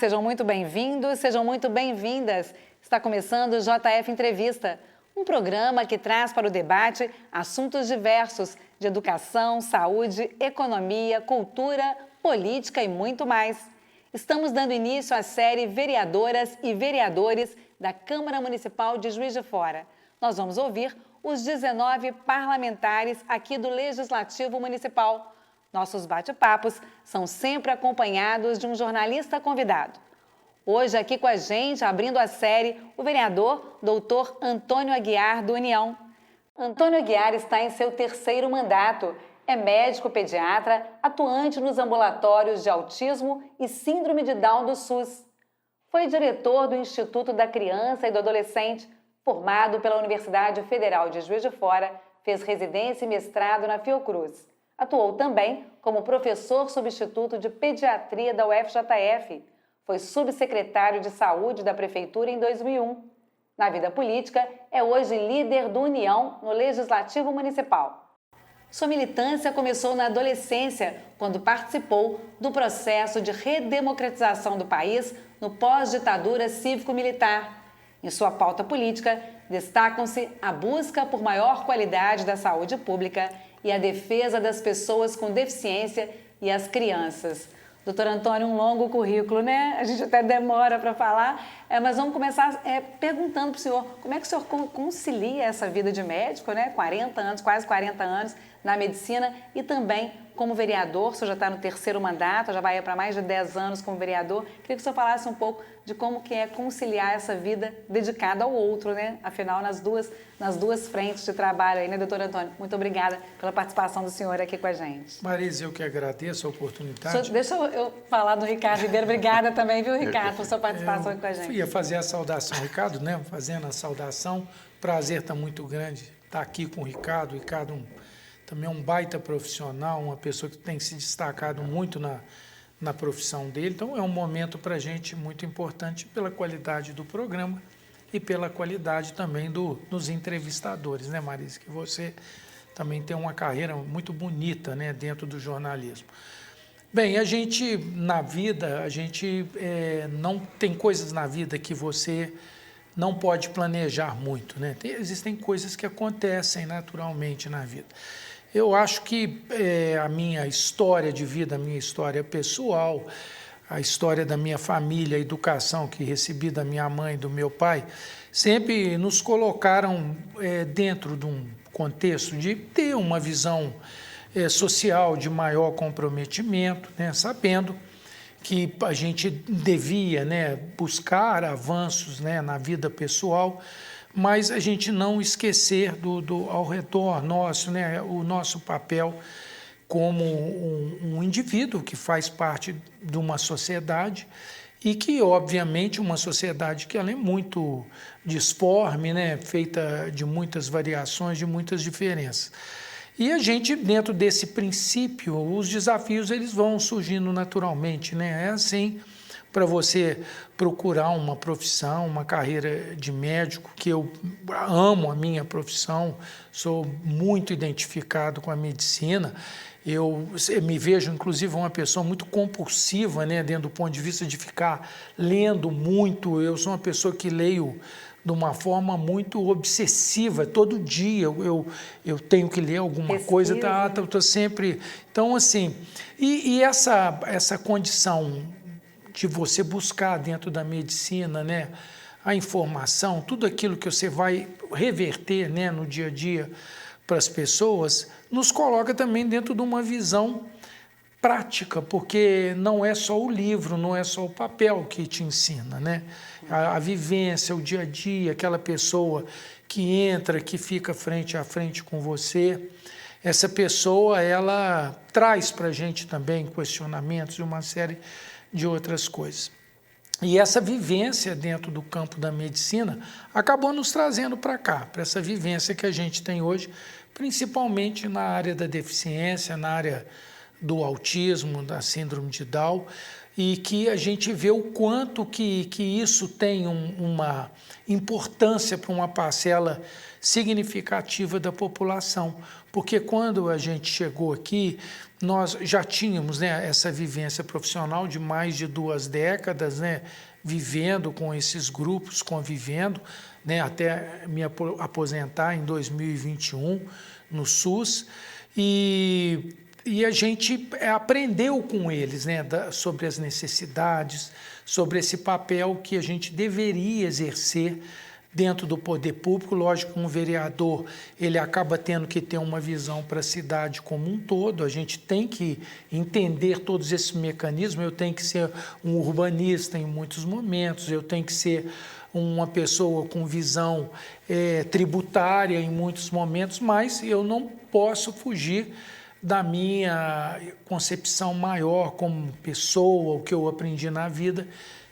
sejam muito bem-vindos, sejam muito bem-vindas. Está começando o JF Entrevista, um programa que traz para o debate assuntos diversos de educação, saúde, economia, cultura, política e muito mais. Estamos dando início à série Vereadoras e Vereadores da Câmara Municipal de Juiz de Fora. Nós vamos ouvir os 19 parlamentares aqui do Legislativo Municipal. Nossos bate-papos são sempre acompanhados de um jornalista convidado. Hoje aqui com a gente, abrindo a série, o vereador Dr. Antônio Aguiar, do União. Antônio Aguiar está em seu terceiro mandato. É médico pediatra, atuante nos ambulatórios de autismo e síndrome de Down do SUS. Foi diretor do Instituto da Criança e do Adolescente, formado pela Universidade Federal de Juiz de Fora, fez residência e mestrado na Fiocruz. Atuou também como professor substituto de pediatria da UFJF. Foi subsecretário de Saúde da Prefeitura em 2001. Na vida política, é hoje líder do União no Legislativo Municipal. Sua militância começou na adolescência, quando participou do processo de redemocratização do país no pós-ditadura cívico-militar. Em sua pauta política, destacam-se a busca por maior qualidade da saúde pública e a defesa das pessoas com deficiência e as crianças. Doutor Antônio, um longo currículo, né? A gente até demora para falar, mas vamos começar perguntando para o senhor como é que o senhor concilia essa vida de médico, né? 40 anos, quase 40 anos na medicina e também como vereador. O senhor já está no terceiro mandato, já vai para mais de 10 anos como vereador. Queria que o senhor falasse um pouco de como que é conciliar essa vida dedicada ao outro, né? Afinal, nas duas frentes de trabalho aí, né, doutor Antônio? Muito obrigada pela participação do senhor aqui com a gente. Marisa, eu que agradeço a oportunidade. Deixa eu falar do Ricardo Ribeiro. Obrigada também, viu, Ricardo, por sua participação aqui com a gente. Eu ia fazer a saudação, Ricardo, né? Fazendo a saudação. Prazer está muito grande estar aqui com o Ricardo. O Ricardo também é um baita profissional, uma pessoa que tem se destacado muito na profissão dele. Então, é um momento para a gente muito importante pela qualidade do programa e pela qualidade também dos entrevistadores, né, Marisa? Que você também tem uma carreira muito bonita, né, dentro do jornalismo. Bem, a gente, na vida, não tem coisas na vida que você não pode planejar muito, né? Existem coisas que acontecem naturalmente na vida. Eu acho que a minha história de vida, a minha história pessoal, a história da minha família, a educação que recebi da minha mãe e do meu pai, sempre nos colocaram dentro de um contexto de ter uma visão social de maior comprometimento, né, sabendo que a gente devia, né, buscar avanços, né, na vida pessoal, mas a gente não esquecer ao redor nosso, né, o nosso papel como um indivíduo que faz parte de uma sociedade e que, obviamente, uma sociedade que ela é muito disforme, né, feita de muitas variações, de muitas diferenças. E a gente, dentro desse princípio, os desafios eles vão surgindo naturalmente, né? É assim, para você procurar uma profissão, uma carreira de médico, que eu amo a minha profissão, sou muito identificado com a medicina. Eu me vejo, inclusive, uma pessoa muito compulsiva, né, dentro do ponto de vista de ficar lendo muito. Eu sou uma pessoa que leio de uma forma muito obsessiva. Todo dia eu tenho que ler alguma coisa. Tô sempre... Então, assim, e essa condição de você buscar dentro da medicina, né, a informação, tudo aquilo que você vai reverter, né, no dia a dia para as pessoas, nos coloca também dentro de uma visão prática, porque não é só o livro, não é só o papel que te ensina, né? A vivência, o dia a dia, aquela pessoa que entra, que fica frente a frente com você, essa pessoa, ela traz para a gente também questionamentos e uma série de outras coisas. E essa vivência dentro do campo da medicina acabou nos trazendo para cá, para essa vivência que a gente tem hoje, principalmente na área da deficiência, na área do autismo, da síndrome de Down. e que a gente vê o quanto que isso tem uma importância para uma parcela significativa da população. Porque quando a gente chegou aqui, nós já tínhamos, né, essa vivência profissional de mais de 2 décadas, né, vivendo com esses grupos, convivendo, né, até me aposentar em 2021 no SUS, e a gente aprendeu com eles, né, sobre as necessidades, sobre esse papel que a gente deveria exercer dentro do poder público. Lógico que um vereador ele acaba tendo que ter uma visão para a cidade como um todo, a gente tem que entender todos esses mecanismos, eu tenho que ser um urbanista em muitos momentos, eu tenho que ser uma pessoa com visão tributária em muitos momentos, mas eu não posso fugir da minha concepção maior como pessoa, o que eu aprendi na vida,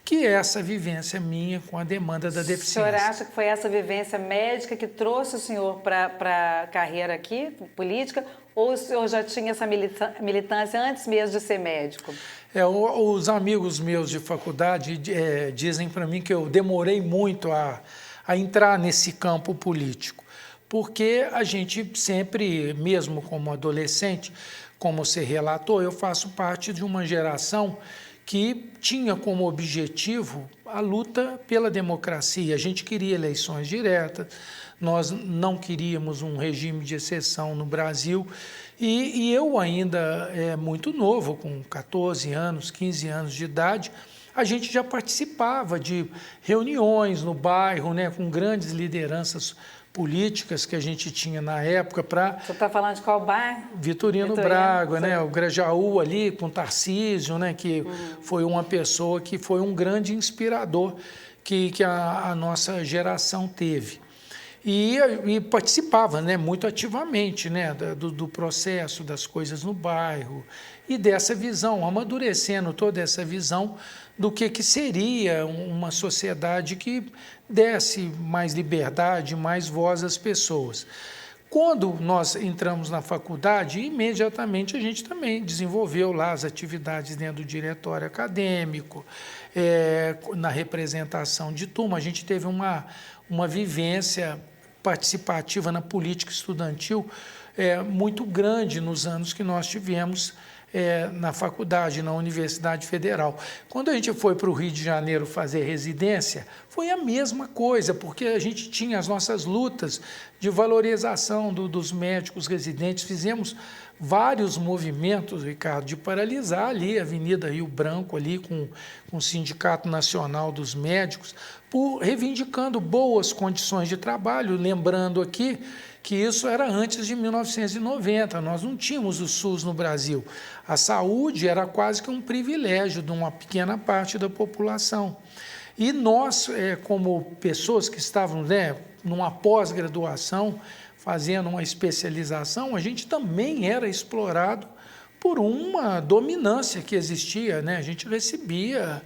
que é essa vivência minha com a demanda da deficiência. O senhor acha que foi essa vivência médica que trouxe o senhor para a carreira aqui, política, ou o senhor já tinha essa militância antes mesmo de ser médico? Os amigos meus de faculdade dizem para mim que eu demorei muito a entrar nesse campo político, porque a gente sempre, mesmo como adolescente, como você relatou, eu faço parte de uma geração que tinha como objetivo a luta pela democracia. A gente queria eleições diretas, nós não queríamos um regime de exceção no Brasil, e eu ainda muito novo, com 14 anos, 15 anos de idade, a gente já participava de reuniões no bairro, né, com grandes lideranças políticas que a gente tinha na época para... Você está falando de qual bairro? Vitorino Braga, né? O Grajaú ali com Tarcísio, né? Que foi uma pessoa que foi um grande inspirador que a nossa geração teve. E participava, né, muito ativamente, né, do processo, das coisas no bairro e dessa visão, amadurecendo toda essa visão do que seria uma sociedade que desse mais liberdade, mais voz às pessoas. Quando nós entramos na faculdade, imediatamente a gente também desenvolveu lá as atividades dentro do diretório acadêmico, na representação de turma. A gente teve uma vivência participativa na política estudantil muito grande nos anos que nós tivemos na faculdade, na Universidade Federal. Quando a gente foi para o Rio de Janeiro fazer residência, foi a mesma coisa, porque a gente tinha as nossas lutas de valorização dos médicos residentes, fizemos vários movimentos, Ricardo, de paralisar ali a Avenida Rio Branco, ali com o Sindicato Nacional dos Médicos, reivindicando boas condições de trabalho, lembrando aqui que isso era antes de 1990, nós não tínhamos o SUS no Brasil. A saúde era quase que um privilégio de uma pequena parte da população. E nós, como pessoas que estavam, né, numa pós-graduação, fazendo uma especialização, a gente também era explorado por uma dominância que existia, né? A gente recebia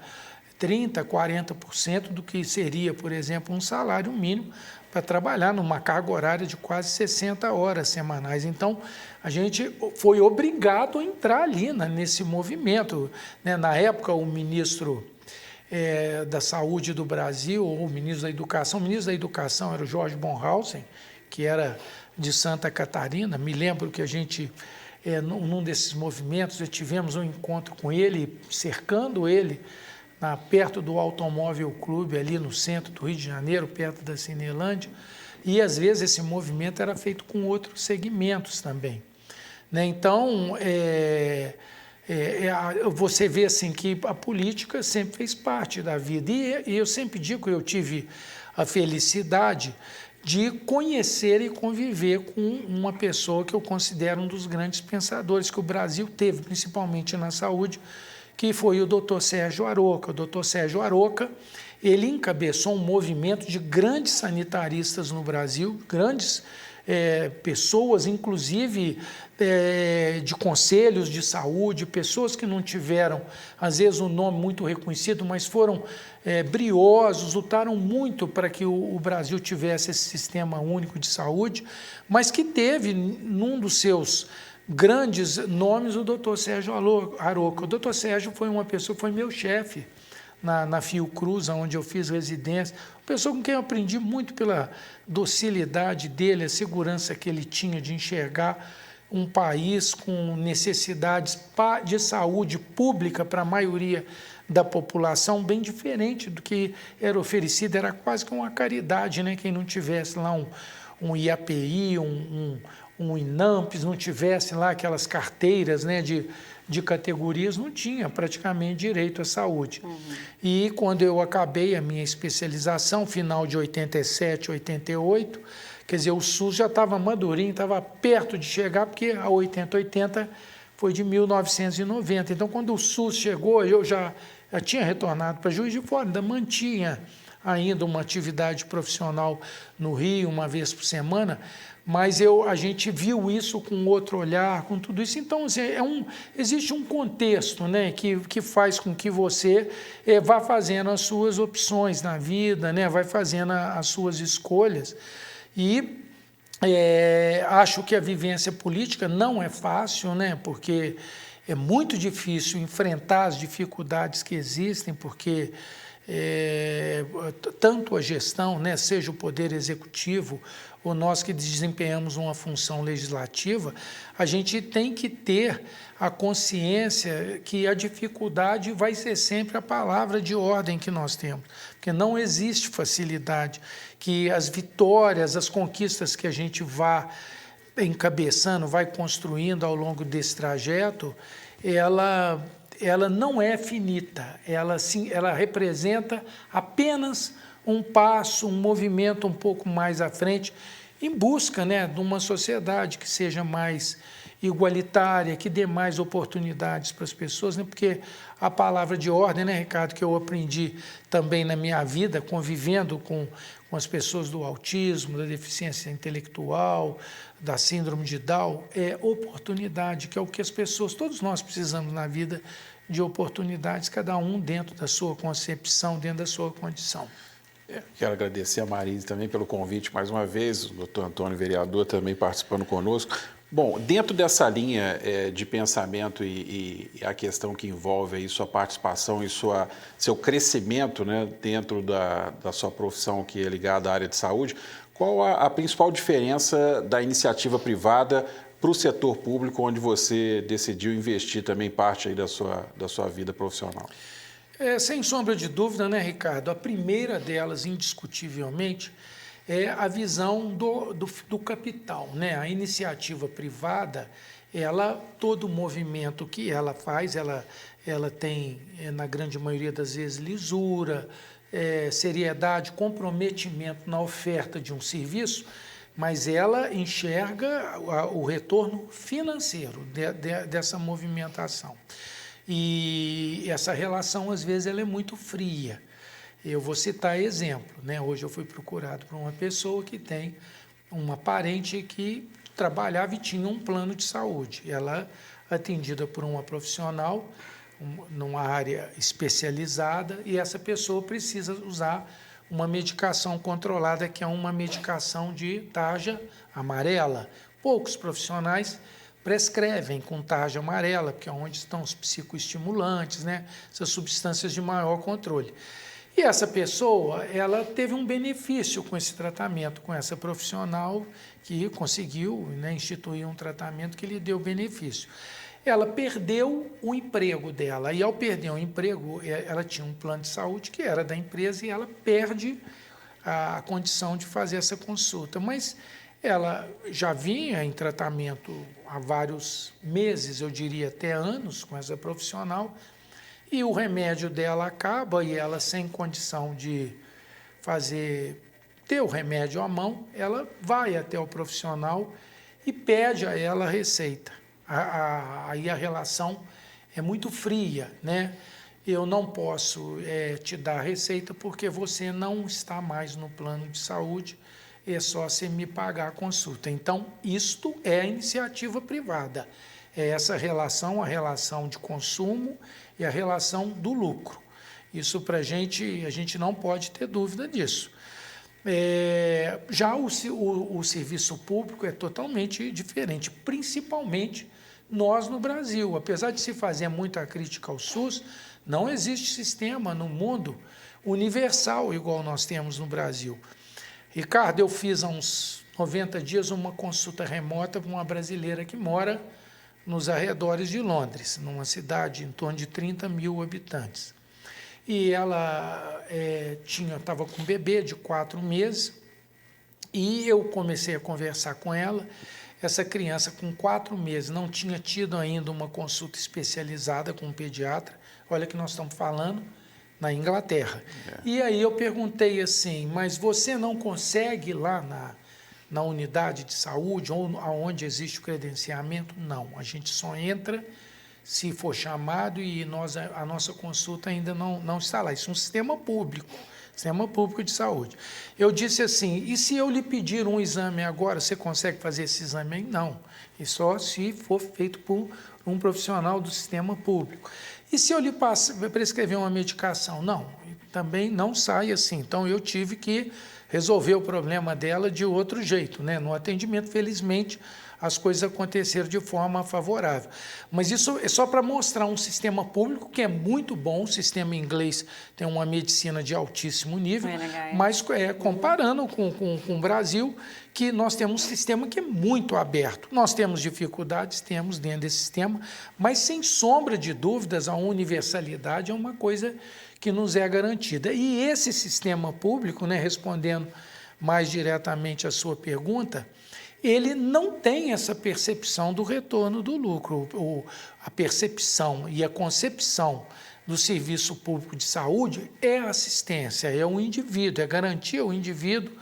30%, 40% do que seria, por exemplo, um salário mínimo para trabalhar numa carga horária de quase 60 horas semanais. Então, a gente foi obrigado a entrar ali nesse movimento, né? Na época, o ministro da Saúde do Brasil, ou o ministro da Educação era o Jorge Bonhausen, que era de Santa Catarina. Me lembro que a gente, num desses movimentos, tivemos um encontro com ele, cercando ele, perto do Automóvel Clube, ali no centro do Rio de Janeiro, perto da Cinelândia, e às vezes esse movimento era feito com outros segmentos também, né? Então, você vê assim que a política sempre fez parte da vida, e eu sempre digo que eu tive a felicidade de conhecer e conviver com uma pessoa que eu considero um dos grandes pensadores que o Brasil teve, principalmente na saúde, que foi o Dr. Sérgio Aroca. O Dr. Sérgio Aroca, ele encabeçou um movimento de grandes sanitaristas no Brasil, grandes pessoas, inclusive de conselhos de saúde, pessoas que não tiveram, às vezes, um nome muito reconhecido, mas foram briosos, lutaram muito para que o Brasil tivesse esse sistema único de saúde, mas que teve, num dos seus grandes nomes, o doutor Sérgio Aroca. O doutor Sérgio foi uma pessoa, foi meu chefe na Fiocruz, onde eu fiz residência, uma pessoa com quem eu aprendi muito pela docilidade dele, a segurança que ele tinha de enxergar um país com necessidades de saúde pública para a maioria da população, bem diferente do que era oferecido, era quase que uma caridade, né? Quem não tivesse lá um IAPI, um INAMPS, não tivesse lá aquelas carteiras, né, de categorias, não tinha praticamente direito à saúde. E quando eu acabei a minha especialização, final de 87, 88, quer dizer, o SUS já estava madurinho, estava perto de chegar, porque a 80 foi de 1990. Então, quando o SUS chegou, eu já tinha retornado para Juiz de Fora, ainda mantinha ainda uma atividade profissional no Rio, uma vez por semana, mas a gente viu isso com outro olhar, com tudo isso. Então, assim, existe um contexto, né, que faz com que você vá fazendo as suas opções na vida, né, vai fazendo as suas escolhas. E acho que a vivência política não é fácil, né, porque é muito difícil enfrentar as dificuldades que existem, porque tanto a gestão, né, seja o poder executivo ou nós que desempenhamos uma função legislativa, a gente tem que ter a consciência que a dificuldade vai ser sempre a palavra de ordem que nós temos, porque não existe facilidade, que as vitórias, as conquistas que a gente vá encabeçando, vai construindo ao longo desse trajeto, ela não é finita, ela representa apenas um passo, um movimento um pouco mais à frente, em busca, né, de uma sociedade que seja mais igualitária, que dê mais oportunidades para as pessoas, né, porque a palavra de ordem, né, Ricardo, que eu aprendi também na minha vida, convivendo com as pessoas do autismo, da deficiência intelectual, da síndrome de Down, é oportunidade, que é o que as pessoas, todos nós precisamos na vida de oportunidades, cada um dentro da sua concepção, dentro da sua condição. Quero agradecer a Marise também pelo convite mais uma vez, o doutor Antônio, vereador, também participando conosco. Bom, dentro dessa linha de pensamento e a questão que envolve aí sua participação e seu crescimento, né, dentro da sua profissão que é ligada à área de saúde, qual a principal diferença da iniciativa privada para o setor público, onde você decidiu investir também parte aí da sua vida profissional? Sem sombra de dúvida, né, Ricardo? A primeira delas, indiscutivelmente, é a visão do capital, né? A iniciativa privada, todo movimento que ela faz, ela tem, na grande maioria das vezes, lisura, seriedade, comprometimento na oferta de um serviço, mas ela enxerga o retorno financeiro dessa movimentação. E essa relação, às vezes, ela é muito fria. Eu vou citar exemplo, né? Hoje eu fui procurado por uma pessoa que tem uma parente que trabalhava e tinha um plano de saúde. Ela, atendida por uma profissional, numa área especializada, e essa pessoa precisa usar uma medicação controlada, que é uma medicação de tarja amarela. Poucos profissionais prescrevem com tarja amarela, que é onde estão os psicoestimulantes, né? Essas substâncias de maior controle. E essa pessoa, ela teve um benefício com esse tratamento, com essa profissional que conseguiu, né, instituir um tratamento que lhe deu benefício. Ela perdeu o emprego dela, e ao perder o emprego, ela tinha um plano de saúde que era da empresa, e ela perde a condição de fazer essa consulta. Mas ela já vinha em tratamento há vários meses, eu diria até anos, com essa profissional, e o remédio dela acaba, e ela, sem condição de ter o remédio à mão, ela vai até o profissional e pede a ela a receita. Aí a relação é muito fria, né? Eu não posso te dar a receita porque você não está mais no plano de saúde, é só você me pagar a consulta. Então, isto é a iniciativa privada. É essa relação, a relação de consumo e a relação do lucro. Isso para a gente não pode ter dúvida disso. Já o serviço público é totalmente diferente, principalmente nós no Brasil. Apesar de se fazer muita crítica ao SUS, não existe sistema no mundo universal igual nós temos no Brasil. Ricardo, eu fiz há uns 90 dias uma consulta remota para uma brasileira que mora nos arredores de Londres, numa cidade em torno de 30 mil habitantes. E ela estava com um bebê de 4 meses, e eu comecei a conversar com ela. Essa criança, com 4 meses, não tinha tido ainda uma consulta especializada com um pediatra. Olha que nós estamos falando na Inglaterra. E aí eu perguntei assim, mas você não consegue ir lá na unidade de saúde, ou onde existe o credenciamento? Não, a gente só entra se for chamado, e a nossa consulta ainda não está lá. Isso é um sistema público de saúde. Eu disse assim, e se eu lhe pedir um exame agora, você consegue fazer esse exame? Não, e só se for feito por um profissional do sistema público. E se eu lhe prescrever uma medicação? Não, também não sai assim. Então, eu tive que resolver o problema dela de outro jeito, né? No atendimento, felizmente, as coisas aconteceram de forma favorável. Mas isso é só para mostrar um sistema público que é muito bom. O sistema inglês tem uma medicina de altíssimo nível, mas comparando com o Brasil, que nós temos um sistema que é muito aberto. Nós temos dificuldades, temos dentro desse sistema, mas sem sombra de dúvidas, a universalidade é uma coisa que nos é garantida. E esse sistema público, né, respondendo mais diretamente à sua pergunta, ele não tem essa percepção do retorno do lucro. A percepção e a concepção do serviço público de saúde é assistência, é o indivíduo, é garantir ao indivíduo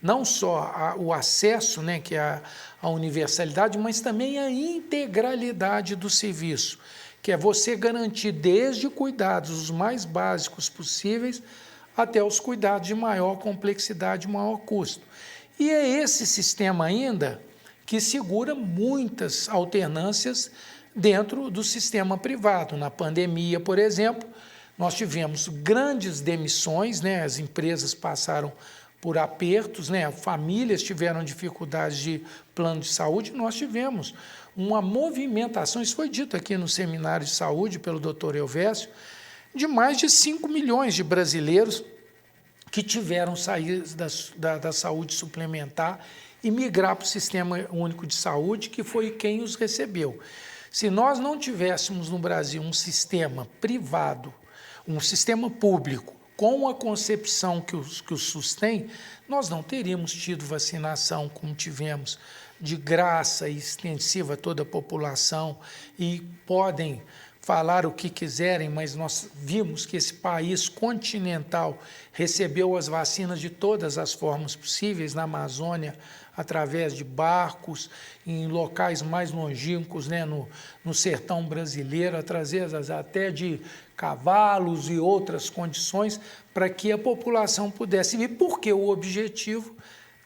não só o acesso, né, que é a universalidade, mas também a integralidade do serviço, que é você garantir desde cuidados os mais básicos possíveis até os cuidados de maior complexidade, maior custo. E é esse sistema ainda que segura muitas alternâncias dentro do sistema privado. Na pandemia, por exemplo, nós tivemos grandes demissões, né? As empresas passaram por apertos, né? Famílias tiveram dificuldades de plano de saúde, nós tivemos uma movimentação, isso foi dito aqui no seminário de saúde pelo Dr. Elvésio, de mais de 5 milhões de brasileiros que tiveram sair da saúde suplementar e migrar para o Sistema Único de Saúde, que foi quem os recebeu. Se nós não tivéssemos no Brasil um sistema privado, um sistema público, com a concepção que o SUS tem, nós não teríamos tido vacinação como tivemos, de graça e extensiva a toda a população, e podem falar o que quiserem, mas nós vimos que esse país continental recebeu as vacinas de todas as formas possíveis, na Amazônia, através de barcos, em locais mais longínquos, né, no sertão brasileiro, através até de cavalos e outras condições, para que a população pudesse vir, porque o objetivo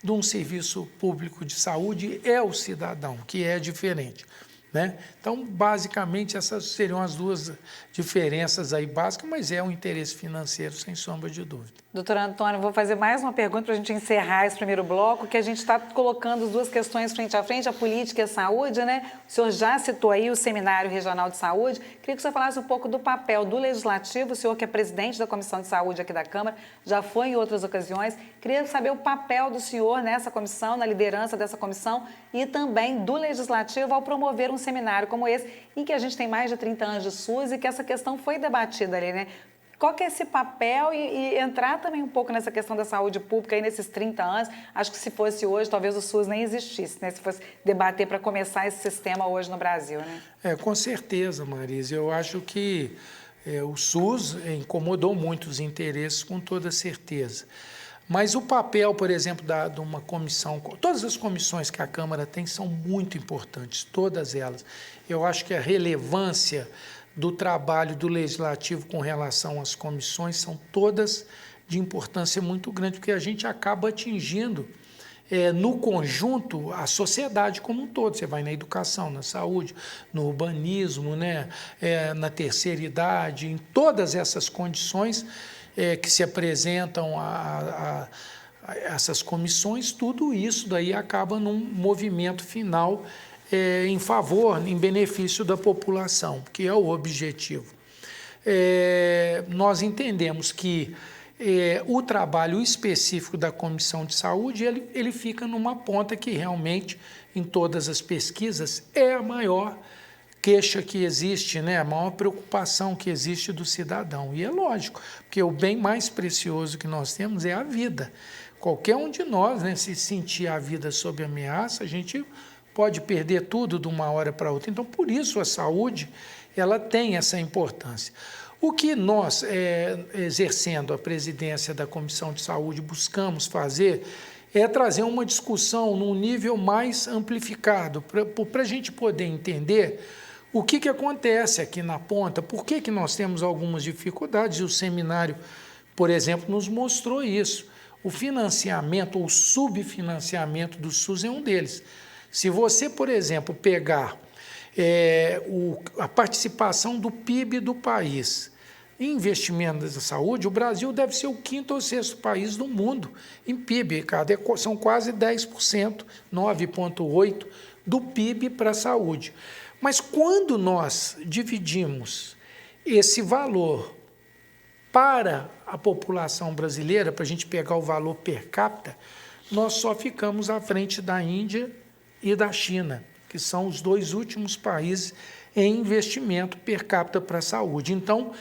de um serviço público de saúde é o cidadão, que é diferente, né? Então, basicamente, essas seriam as duas diferenças aí básicas, mas é um interesse financeiro, sem sombra de dúvida. Doutor Antônio, vou fazer mais uma pergunta para a gente encerrar esse primeiro bloco, que a gente está colocando as duas questões frente a frente, a política e a saúde, né? O senhor já citou aí o Seminário Regional de Saúde. Queria que o senhor falasse um pouco do papel do Legislativo, o senhor que é presidente da Comissão de Saúde aqui da Câmara, já foi em outras ocasiões. Queria saber o papel do senhor nessa comissão, na liderança dessa comissão, e também do Legislativo ao promover um seminário como esse, em que a gente tem mais de 30 anos de SUS e que essa questão foi debatida ali, né? Qual que é esse papel e entrar também um pouco nessa questão da saúde pública aí nesses 30 anos? Acho que se fosse hoje, talvez o SUS nem existisse, né? Se fosse debater para começar esse sistema hoje no Brasil, né? Com certeza, Marisa. Eu acho que o SUS incomodou muito os interesses, com toda certeza. Mas o papel, por exemplo, de uma comissão, todas as comissões que a Câmara tem são muito importantes, todas elas. Eu acho que a relevância do trabalho do Legislativo com relação às comissões são todas de importância muito grande, porque a gente acaba atingindo, no conjunto, a sociedade como um todo. Você vai na educação, na saúde, no urbanismo, né? Na terceira idade, em todas essas condições que se apresentam essas comissões, tudo isso daí acaba num movimento final em favor, em benefício da população, que é o objetivo. Nós entendemos que o trabalho específico da Comissão de Saúde, ele fica numa ponta que realmente, em todas as pesquisas, é a maior queixa que existe, né? A maior preocupação que existe do cidadão. E é lógico, porque o bem mais precioso que nós temos é a vida. Qualquer um de nós, né, se sentir a vida sob ameaça, a gente pode perder tudo de uma hora para outra. Então, por isso, a saúde ela tem essa importância. O que nós, exercendo a presidência da Comissão de Saúde, buscamos fazer é trazer uma discussão num nível mais amplificado, para a gente poder entender o que acontece aqui na ponta, por que nós temos algumas dificuldades, e o seminário, por exemplo, nos mostrou isso. O financiamento ou subfinanciamento do SUS é um deles. Se você, por exemplo, pegar a participação do PIB do país em investimentos da saúde, o Brasil deve ser o 5º ou 6º país do mundo em PIB, são quase 10%, 9,8% do PIB para a saúde. Mas quando nós dividimos esse valor para a população brasileira, para a gente pegar o valor per capita, nós só ficamos à frente da Índia e da China, que são os 2 últimos países em investimento per capita para a saúde. Então,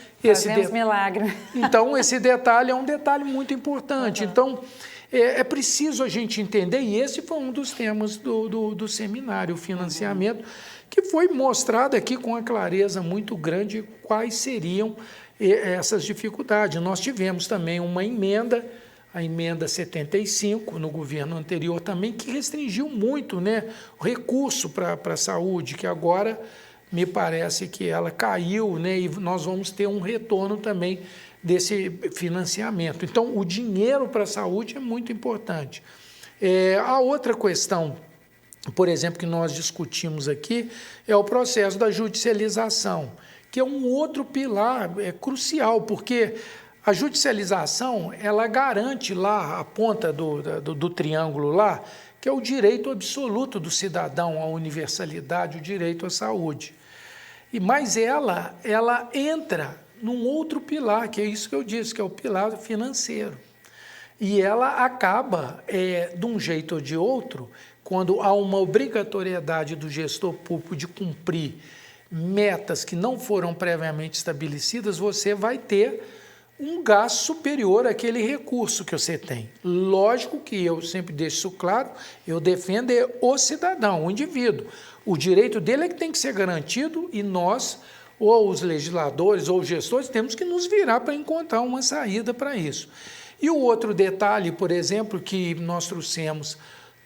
milagre. Então, esse detalhe é um detalhe muito importante. Uhum. Então, é preciso a gente entender, e esse foi um dos temas do seminário, o financiamento, que foi mostrado aqui com uma clareza muito grande quais seriam essas dificuldades. Nós tivemos também uma emenda, a emenda 75, no governo anterior também, que restringiu muito, né, o recurso para a saúde, que agora me parece que ela caiu, né, e nós vamos ter um retorno também desse financiamento. Então, o dinheiro para a saúde é muito importante. A outra questão, por exemplo, que nós discutimos aqui, é o processo da judicialização, que é um outro pilar crucial, porque a judicialização, ela garante lá a ponta do triângulo lá, que é o direito absoluto do cidadão à universalidade, o direito à saúde. Mas ela entra num outro pilar, que é isso que eu disse, que é o pilar financeiro. E ela acaba, de um jeito ou de outro, quando há uma obrigatoriedade do gestor público de cumprir metas que não foram previamente estabelecidas, você vai ter um gasto superior àquele recurso que você tem. Lógico que eu sempre deixo isso claro, eu defendo o cidadão, o indivíduo. O direito dele é que tem que ser garantido e nós, ou os legisladores, ou os gestores, temos que nos virar para encontrar uma saída para isso. E o outro detalhe, por exemplo, que nós trouxemos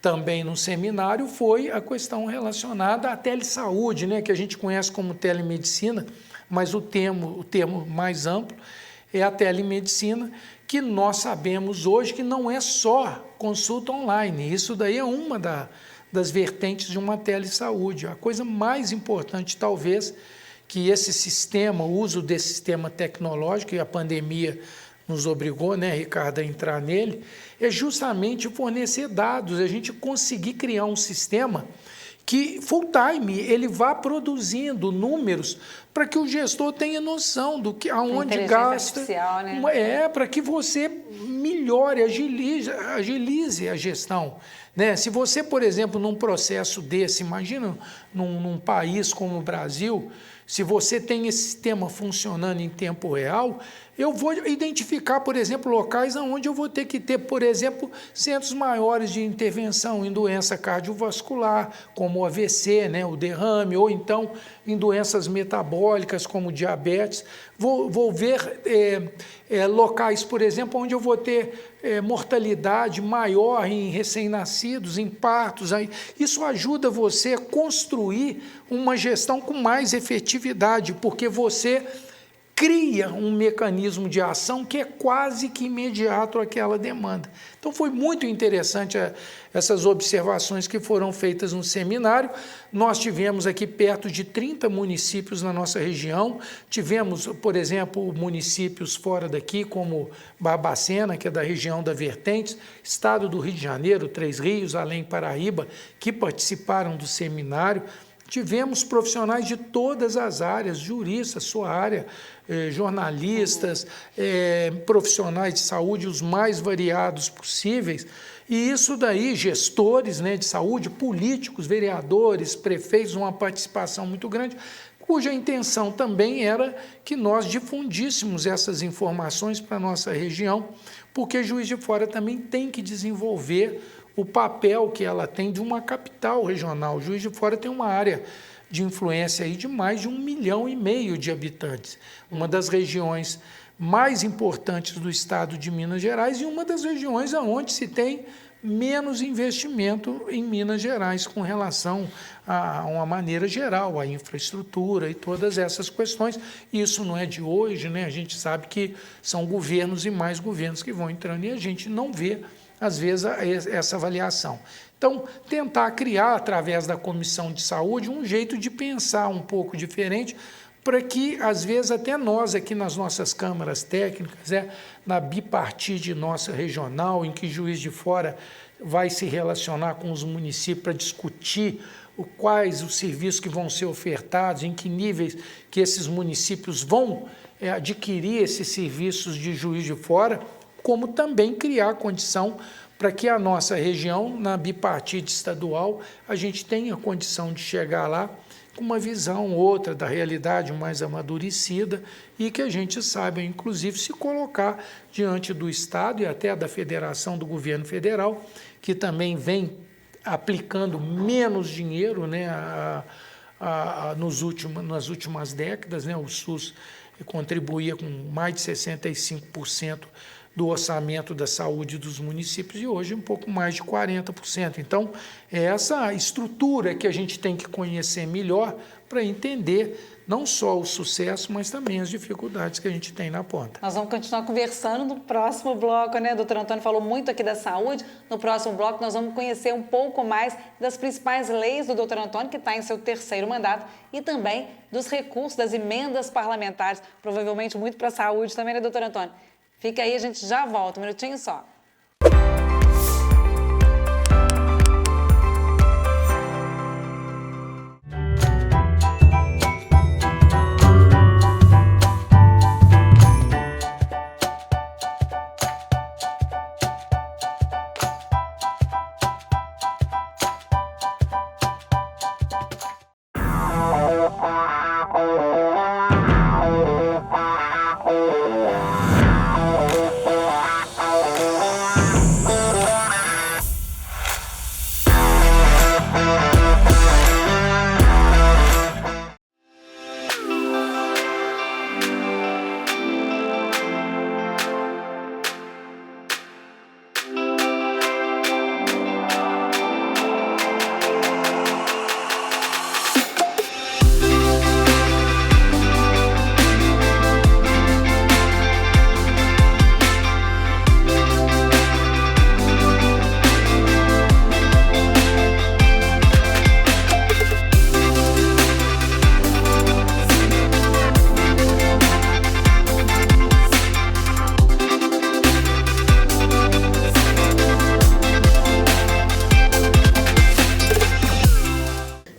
também no seminário foi a questão relacionada à telesaúde, né, que a gente conhece como telemedicina, mas o termo mais amplo é a telemedicina, que nós sabemos hoje que não é só consulta online. Isso daí é uma das vertentes de uma telesaúde. A coisa mais importante, talvez, que esse sistema, o uso desse sistema tecnológico, e a pandemia nos obrigou, né, Ricardo, a entrar nele, é justamente fornecer dados, a gente conseguir criar um sistema que full time ele vá produzindo números para que o gestor tenha noção do que aonde gasta, né? Para que você melhore, agilize a gestão, né? Se você, por exemplo, num processo desse, imagina num país como o Brasil, se você tem esse sistema funcionando em tempo real, eu vou identificar, por exemplo, locais onde eu vou ter que ter, por exemplo, centros maiores de intervenção em doença cardiovascular, como o AVC, né, o derrame, ou então em doenças metabólicas, como diabetes. Vou ver locais, por exemplo, onde eu vou ter mortalidade maior em recém-nascidos, em partos. Isso ajuda você a construir uma gestão com mais efetividade, porque você cria um mecanismo de ação que é quase que imediato àquela demanda. Então foi muito interessante essas observações que foram feitas no seminário. Nós tivemos aqui perto de 30 municípios na nossa região, tivemos, por exemplo, municípios fora daqui, como Barbacena, que é da região da Vertentes, estado do Rio de Janeiro, Três Rios, além Paraíba, que participaram do seminário. Tivemos profissionais de todas as áreas, juristas, sua área, jornalistas, profissionais de saúde, os mais variados possíveis. E isso daí, gestores, né, de saúde, políticos, vereadores, prefeitos, uma participação muito grande, cuja intenção também era que nós difundíssemos essas informações para a nossa região, porque Juiz de Fora também tem que desenvolver o papel que ela tem de uma capital regional. Juiz de Fora tem uma área de influência aí de mais de 1,5 milhão de habitantes, uma das regiões mais importantes do estado de Minas Gerais e uma das regiões onde se tem menos investimento em Minas Gerais com relação a uma maneira geral, a infraestrutura e todas essas questões. Isso não é de hoje, né? A gente sabe que são governos e mais governos que vão entrando e a gente não vê às vezes, essa avaliação. Então, tentar criar, através da Comissão de Saúde, um jeito de pensar um pouco diferente, para que, às vezes, até nós, aqui nas nossas câmaras técnicas, na bipartite nossa regional, em que Juiz de Fora vai se relacionar com os municípios para discutir quais os serviços que vão ser ofertados, em que níveis que esses municípios vão adquirir esses serviços de Juiz de Fora, como também criar condição para que a nossa região, na bipartite estadual, a gente tenha condição de chegar lá com uma visão outra da realidade mais amadurecida e que a gente saiba, inclusive, se colocar diante do Estado e até da federação, do governo federal, que também vem aplicando menos dinheiro, né, nas últimas décadas, né, o SUS contribuía com mais de 65% do orçamento da saúde dos municípios e hoje um pouco mais de 40%. Então, é essa estrutura que a gente tem que conhecer melhor para entender não só o sucesso, mas também as dificuldades que a gente tem na ponta. Nós vamos continuar conversando no próximo bloco, né? O doutor Antônio falou muito aqui da saúde. No próximo bloco, nós vamos conhecer um pouco mais das principais leis do doutor Antônio, que está em seu 3º mandato, e também dos recursos, das emendas parlamentares, provavelmente muito para a saúde também, né, doutor Antônio? Fica aí, a gente já volta, um minutinho só.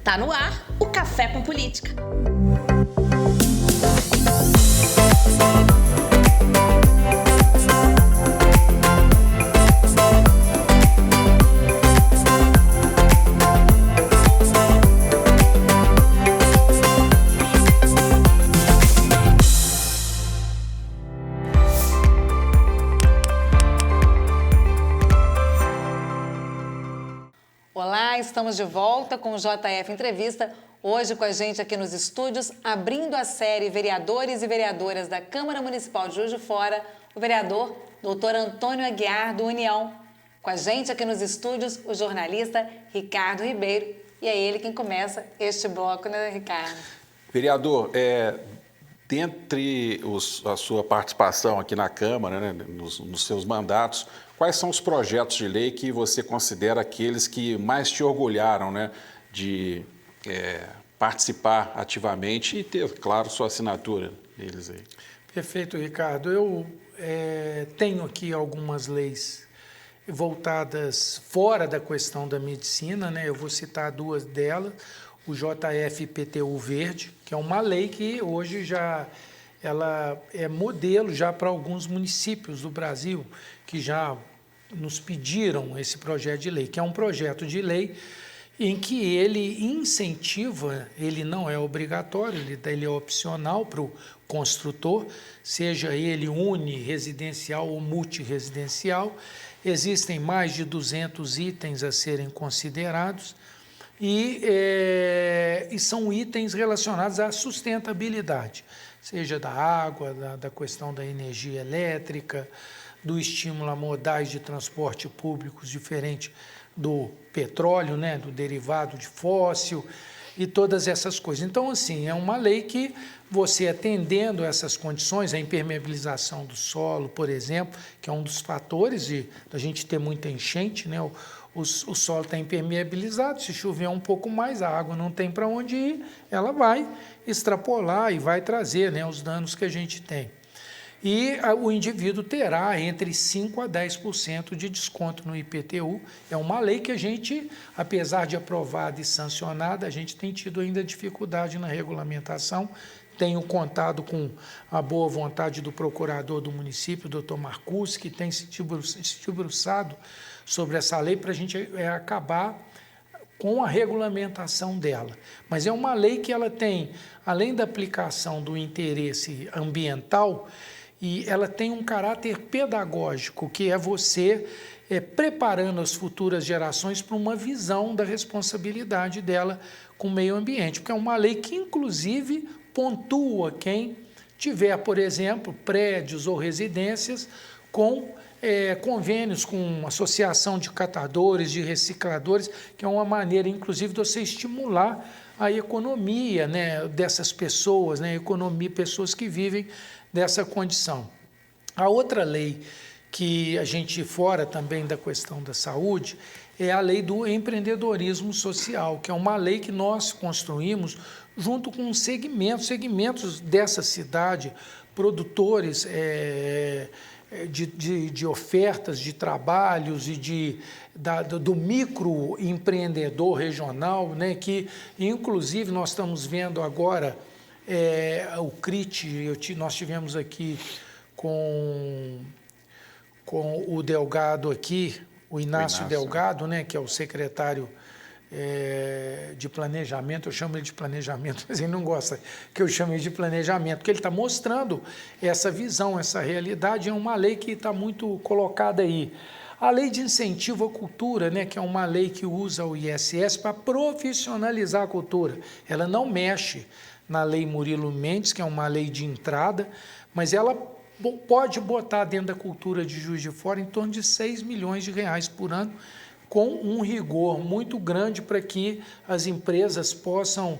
Tá no ar o Café com Política. Olá, estamos de volta com o JF Entrevista. Hoje com a gente aqui nos estúdios, abrindo a série Vereadores e Vereadoras da Câmara Municipal de Juiz de Fora, o vereador Dr. Antônio Aguiar, do União. Com a gente aqui nos estúdios, o jornalista Ricardo Ribeiro. E é ele quem começa este bloco, né, Ricardo? Vereador, dentre a sua participação aqui na Câmara, né, nos seus mandatos, quais são os projetos de lei que você considera aqueles que mais te orgulharam, né, de participar ativamente e ter, claro, sua assinatura neles aí? Perfeito, Ricardo. Eu tenho aqui algumas leis voltadas fora da questão da medicina, né? Eu vou citar duas delas. O JF-IPTU Verde, que é uma lei que hoje ela é modelo já para alguns municípios do Brasil, que já nos pediram esse projeto de lei, que é um projeto de lei em que ele incentiva, ele não é obrigatório, ele é opcional para o construtor, seja ele uniresidencial ou multiresidencial. Existem mais de 200 itens a serem considerados e são itens relacionados à sustentabilidade, seja da água, da questão da energia elétrica, do estímulo a modais de transporte públicos diferente do petróleo, né, do derivado de fóssil e todas essas coisas. Então, assim, é uma lei que você atendendo essas condições, a impermeabilização do solo, por exemplo, que é um dos fatores da gente ter muita enchente, né? O solo está impermeabilizado, se chover um pouco mais, a água não tem para onde ir, ela vai extrapolar e vai trazer, né, os danos que a gente tem. E o indivíduo terá entre 5% a 10% de desconto no IPTU. É uma lei que a gente, apesar de aprovada e sancionada, a gente tem tido ainda dificuldade na regulamentação. Tenho contado com a boa vontade do procurador do município, doutor Marcus, que tem se debruçado sobre essa lei para a gente acabar com a regulamentação dela. Mas é uma lei que ela tem, além da aplicação do interesse ambiental, e ela tem um caráter pedagógico, que é você preparando as futuras gerações para uma visão da responsabilidade dela com o meio ambiente, porque é uma lei que, inclusive, pontua quem tiver, por exemplo, prédios ou residências com convênios com associação de catadores, de recicladores, que é uma maneira, inclusive, de você estimular a economia, né, dessas pessoas, né, pessoas que vivem dessa condição. A outra lei que a gente, fora também da questão da saúde, é a lei do empreendedorismo social, que é uma lei que nós construímos junto com segmentos dessa cidade, produtores de ofertas, de trabalhos e do microempreendedor regional, né, que inclusive nós estamos vendo agora o CRIT, nós tivemos aqui com o Delgado aqui, o Inácio Delgado, né, que é o secretário de planejamento, eu chamo ele de planejamento, mas ele não gosta que eu chame ele de planejamento, porque ele está mostrando essa visão, essa realidade, é uma lei que está muito colocada aí. A lei de incentivo à cultura, né, que é uma lei que usa o ISS para profissionalizar a cultura, ela não mexe na lei Murilo Mendes, que é uma lei de entrada, mas ela pode botar dentro da cultura de Juiz de Fora em torno de 6 milhões de reais por ano, com um rigor muito grande para que as empresas possam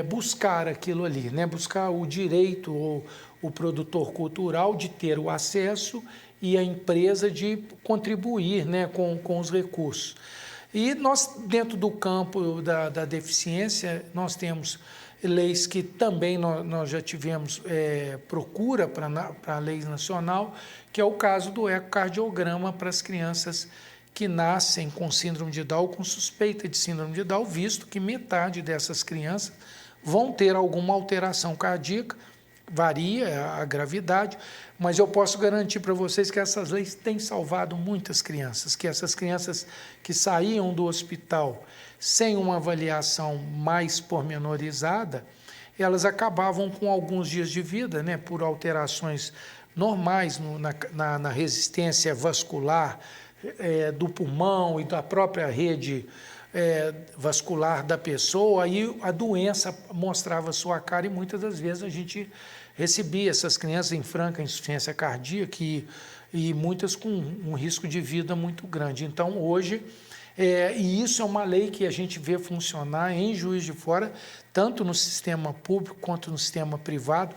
buscar aquilo ali, né? Buscar o direito ou o produtor cultural de ter o acesso e a empresa de contribuir, né, com os recursos. E nós, dentro do campo da deficiência, nós temos leis que também nós já tivemos procura para a lei nacional, que é o caso do ecocardiograma para as crianças que nascem com síndrome de Down, com suspeita de síndrome de Down, visto que metade dessas crianças vão ter alguma alteração cardíaca, varia a gravidade, mas eu posso garantir para vocês que essas leis têm salvado muitas crianças, que essas crianças que saíam do hospital sem uma avaliação mais pormenorizada, elas acabavam com alguns dias de vida, né, por alterações normais na resistência vascular do pulmão e da própria rede vascular da pessoa, aí a doença mostrava sua cara e muitas das vezes a gente recebia essas crianças em franca insuficiência cardíaca e muitas com um risco de vida muito grande. Então, hoje, E isso é uma lei que a gente vê funcionar em Juiz de Fora, tanto no sistema público quanto no sistema privado.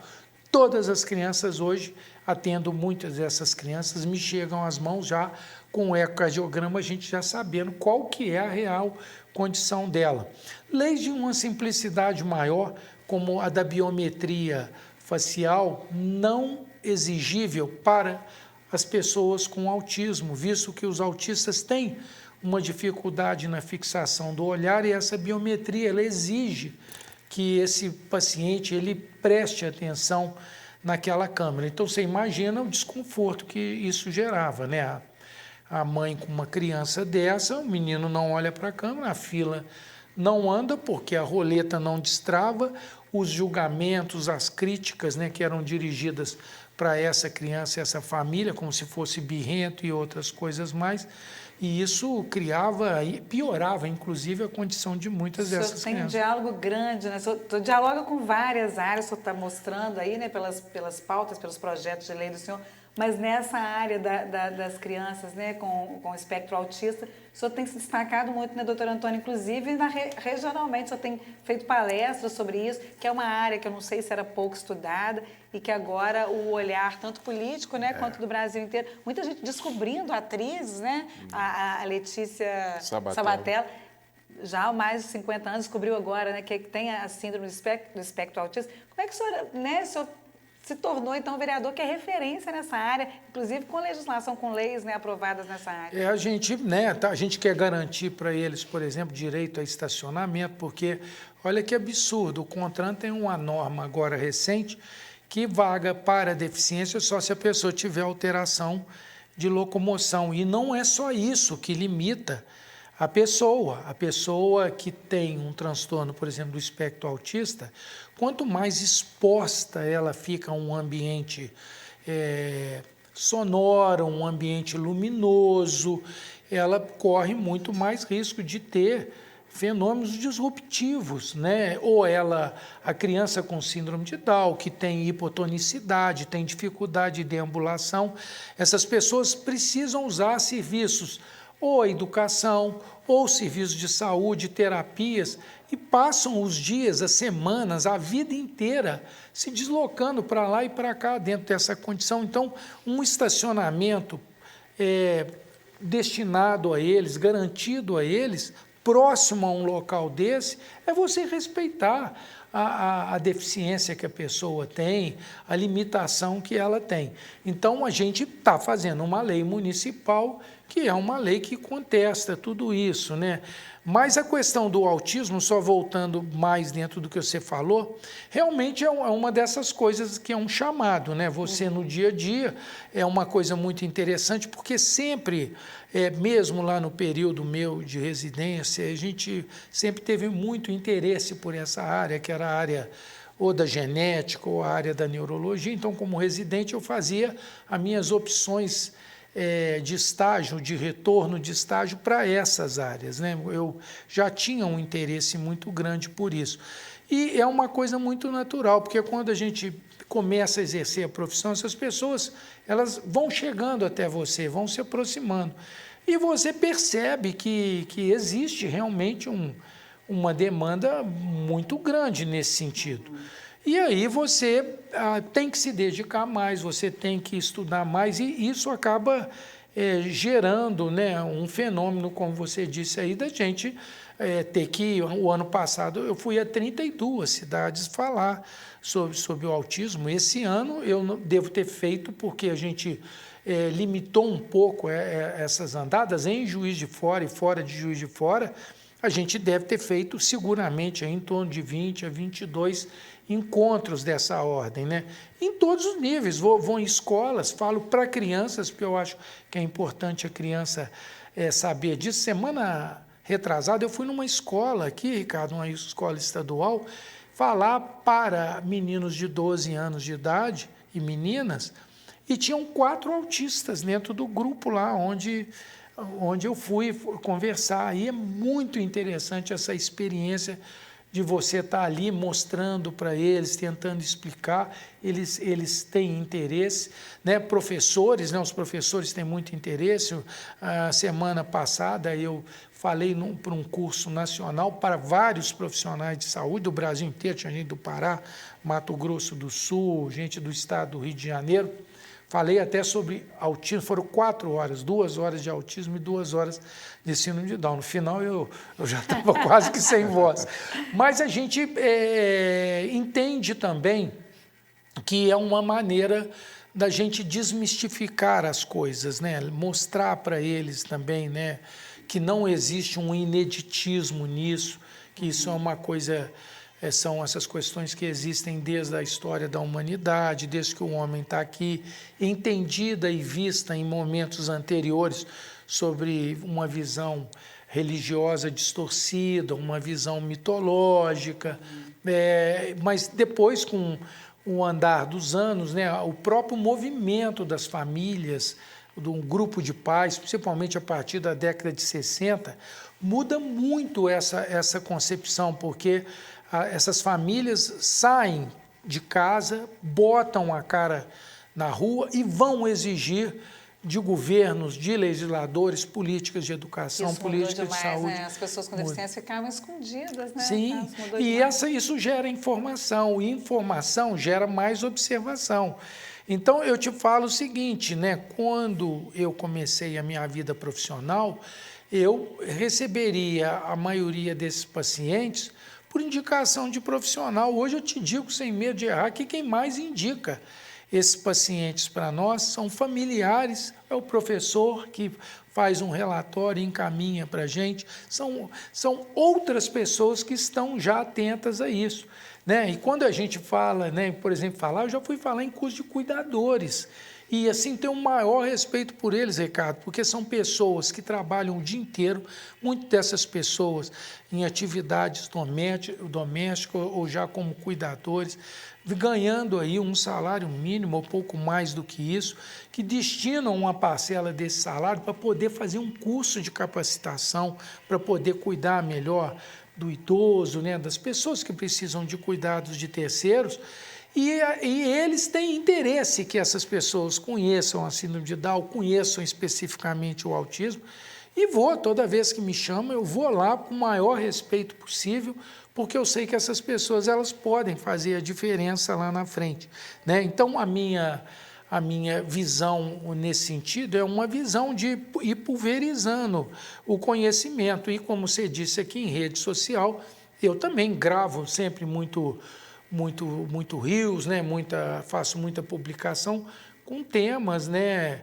Todas as crianças hoje, atendo muitas dessas crianças, me chegam às mãos já com o ecocardiograma, a gente já sabendo qual que é a real condição dela. Leis de uma simplicidade maior, como a da biometria facial, não exigível para as pessoas com autismo, visto que os autistas têm uma dificuldade na fixação do olhar e essa biometria ela exige que esse paciente ele preste atenção naquela câmera. Então, você imagina o desconforto que isso gerava, né? A mãe com uma criança dessa, o menino não olha para a câmera, a fila não anda porque a roleta não destrava, os julgamentos, as críticas, né, que eram dirigidas para essa criança, essa família, como se fosse birrento e outras coisas mais, e isso criava e piorava, inclusive, a condição de muitas dessas crianças. Tem um diálogo grande, né? O senhor dialoga com várias áreas, o senhor está mostrando aí, né, pelas pautas, pelos projetos de lei do senhor, mas nessa área das crianças, né, com espectro autista, o senhor tem se destacado muito, né, doutor Antônio? Inclusive, regionalmente, o senhor tem feito palestras sobre isso, que é uma área que eu não sei se era pouco estudada e que agora o olhar, tanto político, né, quanto do Brasil inteiro, muita gente descobrindo atrizes, né, a Letícia Sabatella, já há mais de 50 anos, descobriu agora, né, que tem a síndrome do espectro autista. Como é que o senhor se tornou, então, vereador que é referência nessa área, inclusive com legislação, com leis, né, aprovadas nessa área? A gente quer garantir para eles, por exemplo, direito a estacionamento, porque, olha que absurdo, o CONTRAN tem uma norma agora recente que vaga para deficiência só se a pessoa tiver alteração de locomoção. E não é só isso que limita a pessoa que tem um transtorno, por exemplo, do espectro autista, quanto mais exposta ela fica a um ambiente sonoro, um ambiente luminoso, ela corre muito mais risco de ter fenômenos disruptivos, né? Ou a criança com síndrome de Down, que tem hipotonicidade, tem dificuldade de deambulação, essas pessoas precisam usar serviços ou a educação, ou serviços de saúde, terapias, e passam os dias, as semanas, a vida inteira se deslocando para lá e para cá dentro dessa condição. Então, um estacionamento destinado a eles, garantido a eles, próximo a um local desse, é você respeitar a deficiência que a pessoa tem, a limitação que ela tem. Então, a gente está fazendo uma lei municipal que é uma lei que contesta tudo isso, né? Mas a questão do autismo, só voltando mais dentro do que você falou, realmente é uma dessas coisas que é um chamado, né? Você no dia a dia é uma coisa muito interessante, porque sempre, mesmo lá no período meu de residência, a gente sempre teve muito interesse por essa área, que era a área ou da genética ou a área da neurologia. Então, como residente, eu fazia as minhas opções de estágio, de retorno de estágio para essas áreas, né? Eu já tinha um interesse muito grande por isso. E é uma coisa muito natural, porque quando a gente começa a exercer a profissão, essas pessoas elas vão chegando até você, vão se aproximando. E você percebe que existe realmente uma demanda muito grande nesse sentido. E aí você tem que se dedicar mais, você tem que estudar mais, e isso acaba gerando, né, um fenômeno, como você disse aí, da gente ter que... O ano passado eu fui a 32 cidades falar sobre o autismo. Esse ano eu não devo ter feito, porque a gente limitou um pouco essas andadas em Juiz de Fora e fora de Juiz de Fora. A gente deve ter feito seguramente em torno de 20 a 22 encontros dessa ordem, né? Em todos os níveis, vou em escolas, falo para crianças, porque eu acho que é importante a criança saber disso. Semana retrasada eu fui numa escola aqui, Ricardo, uma escola estadual, falar para meninos de 12 anos de idade e meninas, e tinham 4 autistas dentro do grupo lá, onde eu fui conversar. E é muito interessante essa experiência de você estar ali mostrando para eles, tentando explicar, eles têm interesse, né? Professores, né? Os professores têm muito interesse. A semana passada eu falei para um curso nacional para vários profissionais de saúde do Brasil inteiro, tinha gente do Pará, Mato Grosso do Sul, gente do estado do Rio de Janeiro. Falei até sobre autismo, foram 4 horas, 2 horas de autismo e 2 horas de síndrome de Down. No final eu já estava quase que sem voz. Mas a gente entende também que é uma maneira da gente desmistificar as coisas, né? Mostrar para eles também, né, que não existe um ineditismo nisso, que isso é uma coisa... São essas questões que existem desde a história da humanidade, desde que o homem está aqui, entendida e vista em momentos anteriores sobre uma visão religiosa distorcida, uma visão mitológica, mas depois, com o andar dos anos, né, o próprio movimento das famílias, de um grupo de pais, principalmente a partir da década de 60, muda muito essa concepção, porque essas famílias saem de casa, botam a cara na rua e vão exigir de governos, de legisladores, políticas de educação, políticas de saúde. Né? As pessoas com deficiência ficavam escondidas, né? Sim, e isso gera informação, e informação gera mais observação. Então, eu te falo o seguinte, né? Quando eu comecei a minha vida profissional, eu receberia a maioria desses pacientes por indicação de profissional. Hoje eu te digo, sem medo de errar, que quem mais indica esses pacientes para nós são familiares, é o professor que faz um relatório e encaminha para a gente, são outras pessoas que estão já atentas a isso, né? E quando a gente fala, né, por exemplo, eu já fui falar em curso de cuidadores, e assim tenho um maior respeito por eles, Ricardo, porque são pessoas que trabalham o dia inteiro, muitas dessas pessoas em atividades domésticas ou já como cuidadores, ganhando aí um salário mínimo ou pouco mais do que isso, que destinam uma parcela desse salário para poder fazer um curso de capacitação, para poder cuidar melhor do idoso, né, das pessoas que precisam de cuidados de terceiros. E eles têm interesse que essas pessoas conheçam a síndrome de Down, conheçam especificamente o autismo, e toda vez que me chamam, eu vou lá com o maior respeito possível, porque eu sei que essas pessoas elas podem fazer a diferença lá na frente, né? Então, a minha visão nesse sentido é uma visão de ir pulverizando o conhecimento, e como você disse aqui em rede social, eu também gravo sempre muito rios, né? Faço muita publicação com temas, né?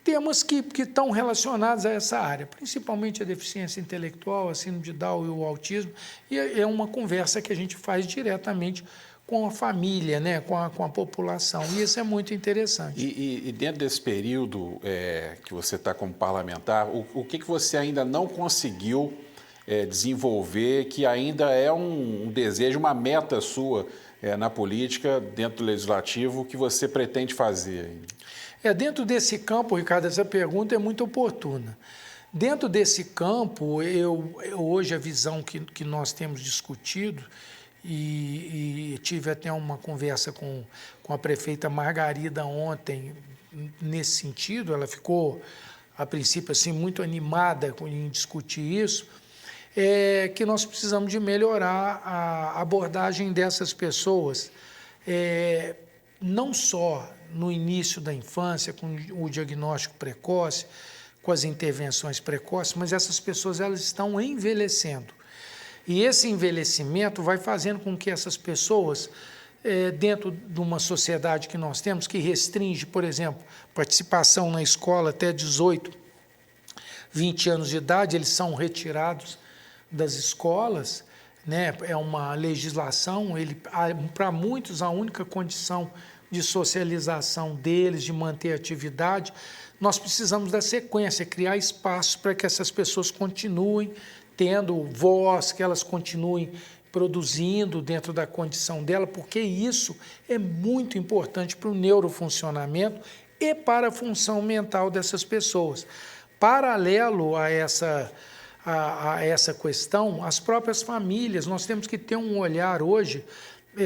Temas que estão relacionados a essa área, principalmente a deficiência intelectual, a síndrome de Down e o autismo, e é uma conversa que a gente faz diretamente com a família, né? com a população, e isso é muito interessante. E dentro desse período que você está como parlamentar, o que você ainda não conseguiu desenvolver, que ainda é um desejo, uma meta sua na política, dentro do legislativo, que você pretende fazer? Dentro desse campo, Ricardo, essa pergunta é muito oportuna. Dentro desse campo, hoje a visão que nós temos discutido, e tive até uma conversa com a prefeita Margarida ontem nesse sentido, ela ficou, a princípio, assim, muito animada em discutir isso, que nós precisamos de melhorar a abordagem dessas pessoas, não só no início da infância, com o diagnóstico precoce, com as intervenções precoces, mas essas pessoas elas estão envelhecendo. E esse envelhecimento vai fazendo com que essas pessoas, dentro de uma sociedade que nós temos, que restringe, por exemplo, participação na escola até 18, 20 anos de idade, eles são retirados das escolas, né? É uma legislação, para muitos a única condição de socialização deles, de manter a atividade, nós precisamos da sequência, criar espaço para que essas pessoas continuem tendo voz, que elas continuem produzindo dentro da condição dela, porque isso é muito importante para o neurofuncionamento e para a função mental dessas pessoas. Paralelo a a essa questão, as próprias famílias. Nós temos que ter um olhar hoje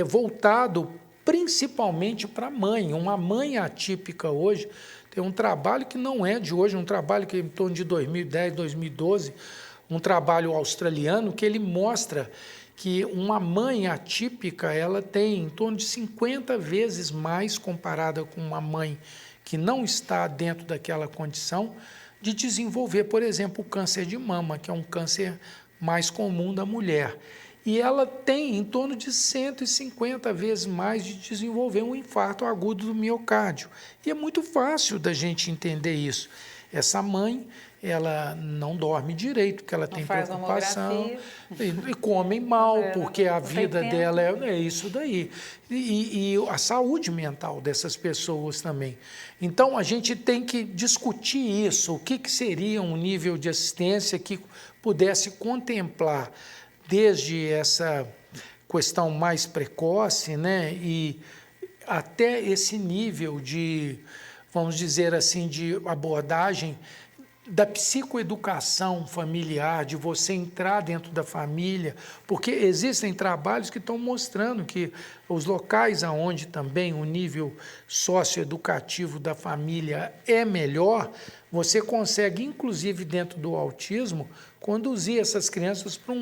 voltado principalmente para a mãe. Uma mãe atípica hoje tem um trabalho que não é de hoje, um trabalho que é em torno de 2010, 2012, um trabalho australiano que ele mostra que uma mãe atípica ela tem em torno de 50 vezes mais comparada com uma mãe que não está dentro daquela condição de desenvolver, por exemplo, o câncer de mama, que é um câncer mais comum da mulher. E ela tem em torno de 150 vezes mais de desenvolver um infarto agudo do miocárdio. E é muito fácil da gente entender isso. Essa mãe, ela não dorme direito, porque ela tem preocupação, e come mal, porque a vida dela é isso daí. E a saúde mental dessas pessoas também. Então, a gente tem que discutir isso, o que seria um nível de assistência que pudesse contemplar desde essa questão mais precoce, né, e até esse nível de, vamos dizer assim, de abordagem da psicoeducação familiar, de você entrar dentro da família, porque existem trabalhos que estão mostrando que os locais onde também o nível socioeducativo da família é melhor, você consegue, inclusive dentro do autismo, conduzir essas crianças para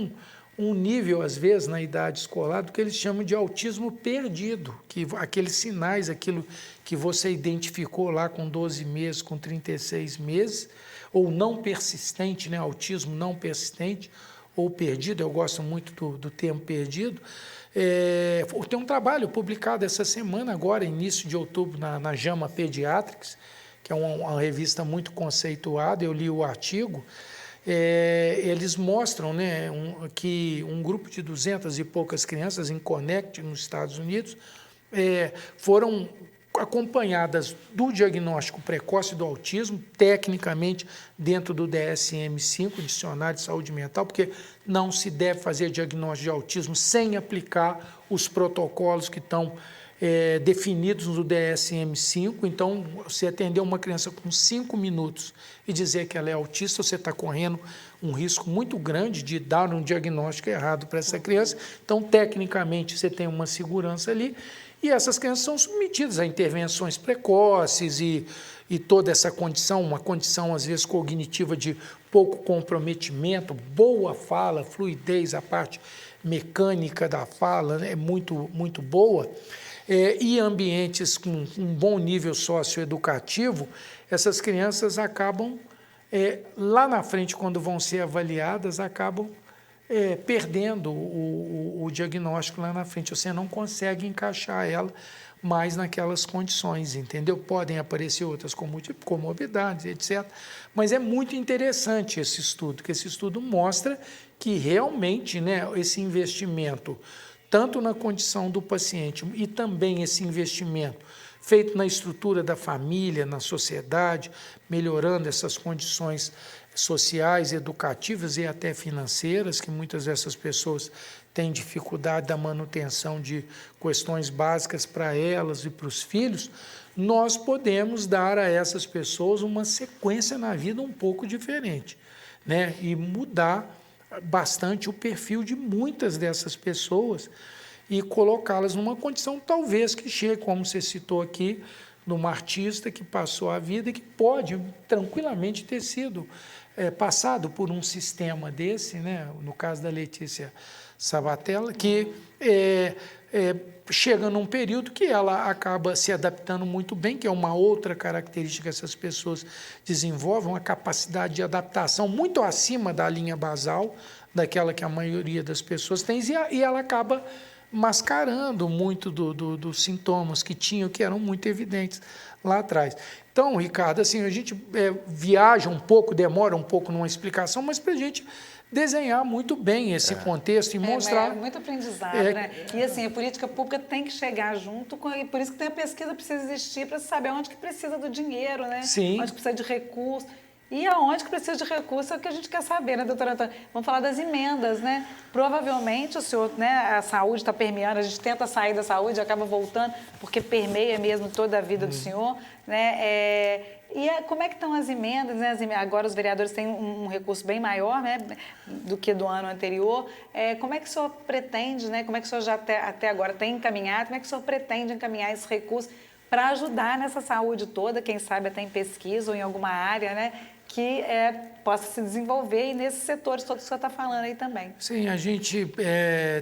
um nível, às vezes, na idade escolar, do que eles chamam de autismo perdido, que aqueles sinais, aquilo que você identificou lá com 12 meses, com 36 meses, ou não persistente, né? Autismo não persistente, ou perdido, eu gosto muito do termo perdido. Tem um trabalho publicado essa semana, agora, início de outubro, na JAMA Pediatrics, que é uma revista muito conceituada, eu li o artigo. Eles mostram, né, que um grupo de 200 e poucas crianças em Connecticut, nos Estados Unidos, foram acompanhadas do diagnóstico precoce do autismo, tecnicamente dentro do DSM-5, Dicionário de Saúde Mental, porque não se deve fazer diagnóstico de autismo sem aplicar os protocolos que estão definidos no DSM-5. Então, você atender uma criança com 5 minutos e dizer que ela é autista, você está correndo um risco muito grande de dar um diagnóstico errado para essa criança. Então, tecnicamente, você tem uma segurança ali. E essas crianças são submetidas a intervenções precoces e toda essa condição, uma condição, às vezes, cognitiva de pouco comprometimento, boa fala, fluidez, a parte mecânica da fala, né, é muito, muito boa. E ambientes com um bom nível socioeducativo, essas crianças acabam, lá na frente, quando vão ser avaliadas, acabam perdendo o diagnóstico lá na frente. Você não consegue encaixar ela mais naquelas condições, entendeu? Podem aparecer outras comorbidades, etc. Mas é muito interessante esse estudo, porque esse estudo mostra que realmente, né, esse investimento, tanto na condição do paciente e também esse investimento feito na estrutura da família, na sociedade, melhorando essas condições sociais, educativas e até financeiras, que muitas dessas pessoas têm dificuldade da manutenção de questões básicas para elas e para os filhos, nós podemos dar a essas pessoas uma sequência na vida um pouco diferente, né? E mudar bastante o perfil de muitas dessas pessoas e colocá-las numa condição talvez que chegue, como você citou aqui, de uma artista que passou a vida e que pode tranquilamente ter sido passado por um sistema desse, né? No caso da Letícia Sabatella, que chega num período que ela acaba se adaptando muito bem, que é uma outra característica que essas pessoas desenvolvem, uma capacidade de adaptação muito acima da linha basal, daquela que a maioria das pessoas tem, e ela acaba mascarando muito dos sintomas que tinham, que eram muito evidentes lá atrás. Então, Ricardo, assim, a gente viaja um pouco, demora um pouco numa explicação, mas para a gente desenhar muito bem esse contexto e mostrar... muito aprendizado, né? E assim, a política pública tem que chegar junto, e por isso que a pesquisa precisa existir, para saber onde que precisa do dinheiro, né? Sim. Onde que precisa de recurso. E aonde que precisa de recurso é o que a gente quer saber, né, doutora Antônia? Vamos falar das emendas, né? Provavelmente o senhor, né, a saúde está permeando, a gente tenta sair da saúde e acaba voltando, porque permeia mesmo toda a vida do senhor, né? E como é que estão as emendas, né? Agora os vereadores têm um recurso bem maior, né, do que do ano anterior. Como é que o senhor pretende, né? Como é que o senhor já até agora tem encaminhado? Como é que o senhor pretende encaminhar esse recurso para ajudar nessa saúde toda, quem sabe até em pesquisa ou em alguma área, né, que possa se desenvolver e nesses setores todos que o senhor está falando aí também? Sim, a gente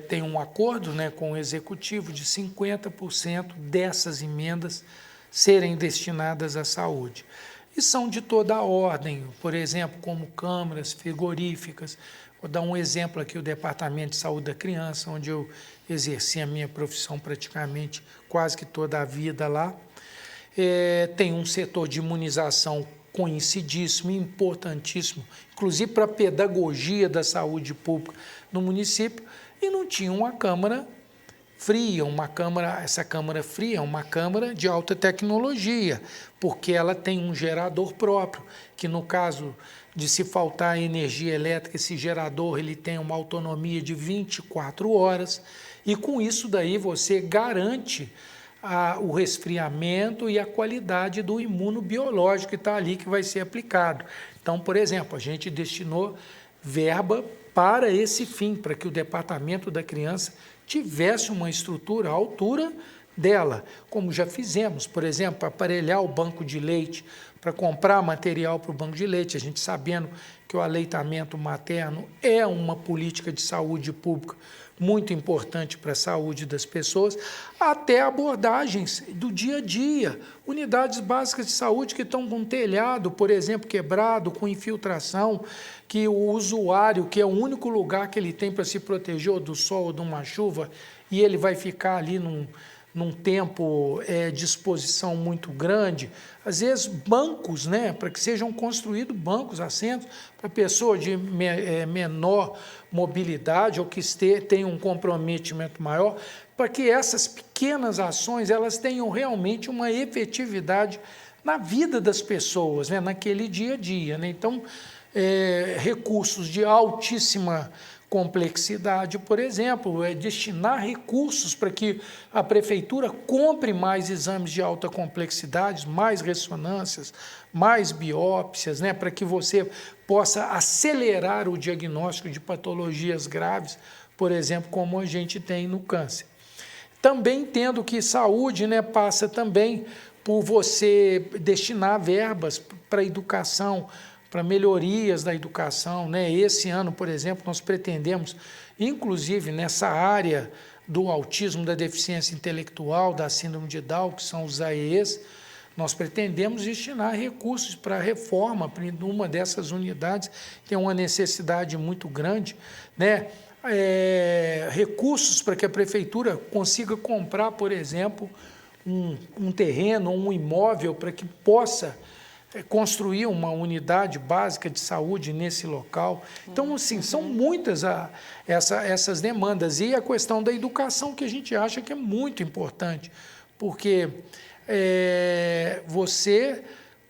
tem um acordo, né, com o Executivo de 50% dessas emendas serem destinadas à saúde. E são de toda a ordem, por exemplo, como câmaras frigoríficas. Vou dar um exemplo aqui, o Departamento de Saúde da Criança, onde eu exerci a minha profissão praticamente quase que toda a vida lá. Tem um setor de imunização conhecidíssimo, importantíssimo, inclusive para a pedagogia da saúde pública no município, e não tinha uma câmara fria, essa câmara fria é uma câmara de alta tecnologia, porque ela tem um gerador próprio, que no caso de se faltar energia elétrica, esse gerador ele tem uma autonomia de 24 horas, e com isso daí você garante o resfriamento e a qualidade do imunobiológico que está ali, que vai ser aplicado. Então, por exemplo, a gente destinou verba para esse fim, para que o Departamento da Criança tivesse uma estrutura à altura dela, como já fizemos, por exemplo, para aparelhar o banco de leite, para comprar material para o banco de leite, a gente sabendo que o aleitamento materno é uma política de saúde pública muito importante para a saúde das pessoas, até abordagens do dia a dia, unidades básicas de saúde que estão com telhado, por exemplo, quebrado, com infiltração, que o usuário, que é o único lugar que ele tem para se proteger ou do sol ou de uma chuva, e ele vai ficar ali num tempo de exposição muito grande, às vezes bancos, né, para que sejam construídos bancos, assentos, para pessoa de menor mobilidade ou que tenham um comprometimento maior, para que essas pequenas ações elas tenham realmente uma efetividade na vida das pessoas, né, naquele dia a dia, né? Então, recursos de altíssima complexidade, por exemplo, destinar recursos para que a prefeitura compre mais exames de alta complexidade, mais ressonâncias, mais biópsias, né, para que você possa acelerar o diagnóstico de patologias graves, por exemplo, como a gente tem no câncer. Também entendo que saúde, né, passa também por você destinar verbas para educação, para melhorias da educação, né? Esse ano, por exemplo, nós pretendemos, inclusive nessa área do autismo, da deficiência intelectual, da síndrome de Down, que são os AEEs, nós pretendemos destinar recursos para a reforma de uma dessas unidades, tem uma necessidade muito grande, né? Recursos para que a prefeitura consiga comprar, por exemplo, um terreno, um imóvel, para que possa construir uma unidade básica de saúde nesse local. Então, assim, são muitas essas demandas. E a questão da educação, que a gente acha que é muito importante, porque você,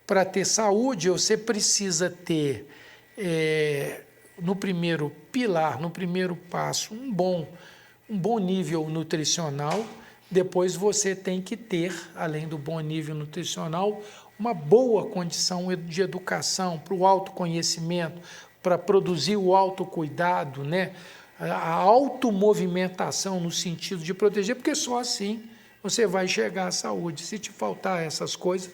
para ter saúde, você precisa ter, no primeiro pilar, no primeiro passo, um bom nível nutricional. Depois você tem que ter, além do bom nível nutricional, uma boa condição de educação para o autoconhecimento, para produzir o autocuidado, né? A automovimentação no sentido de proteger, porque só assim você vai chegar à saúde. Se te faltar essas coisas,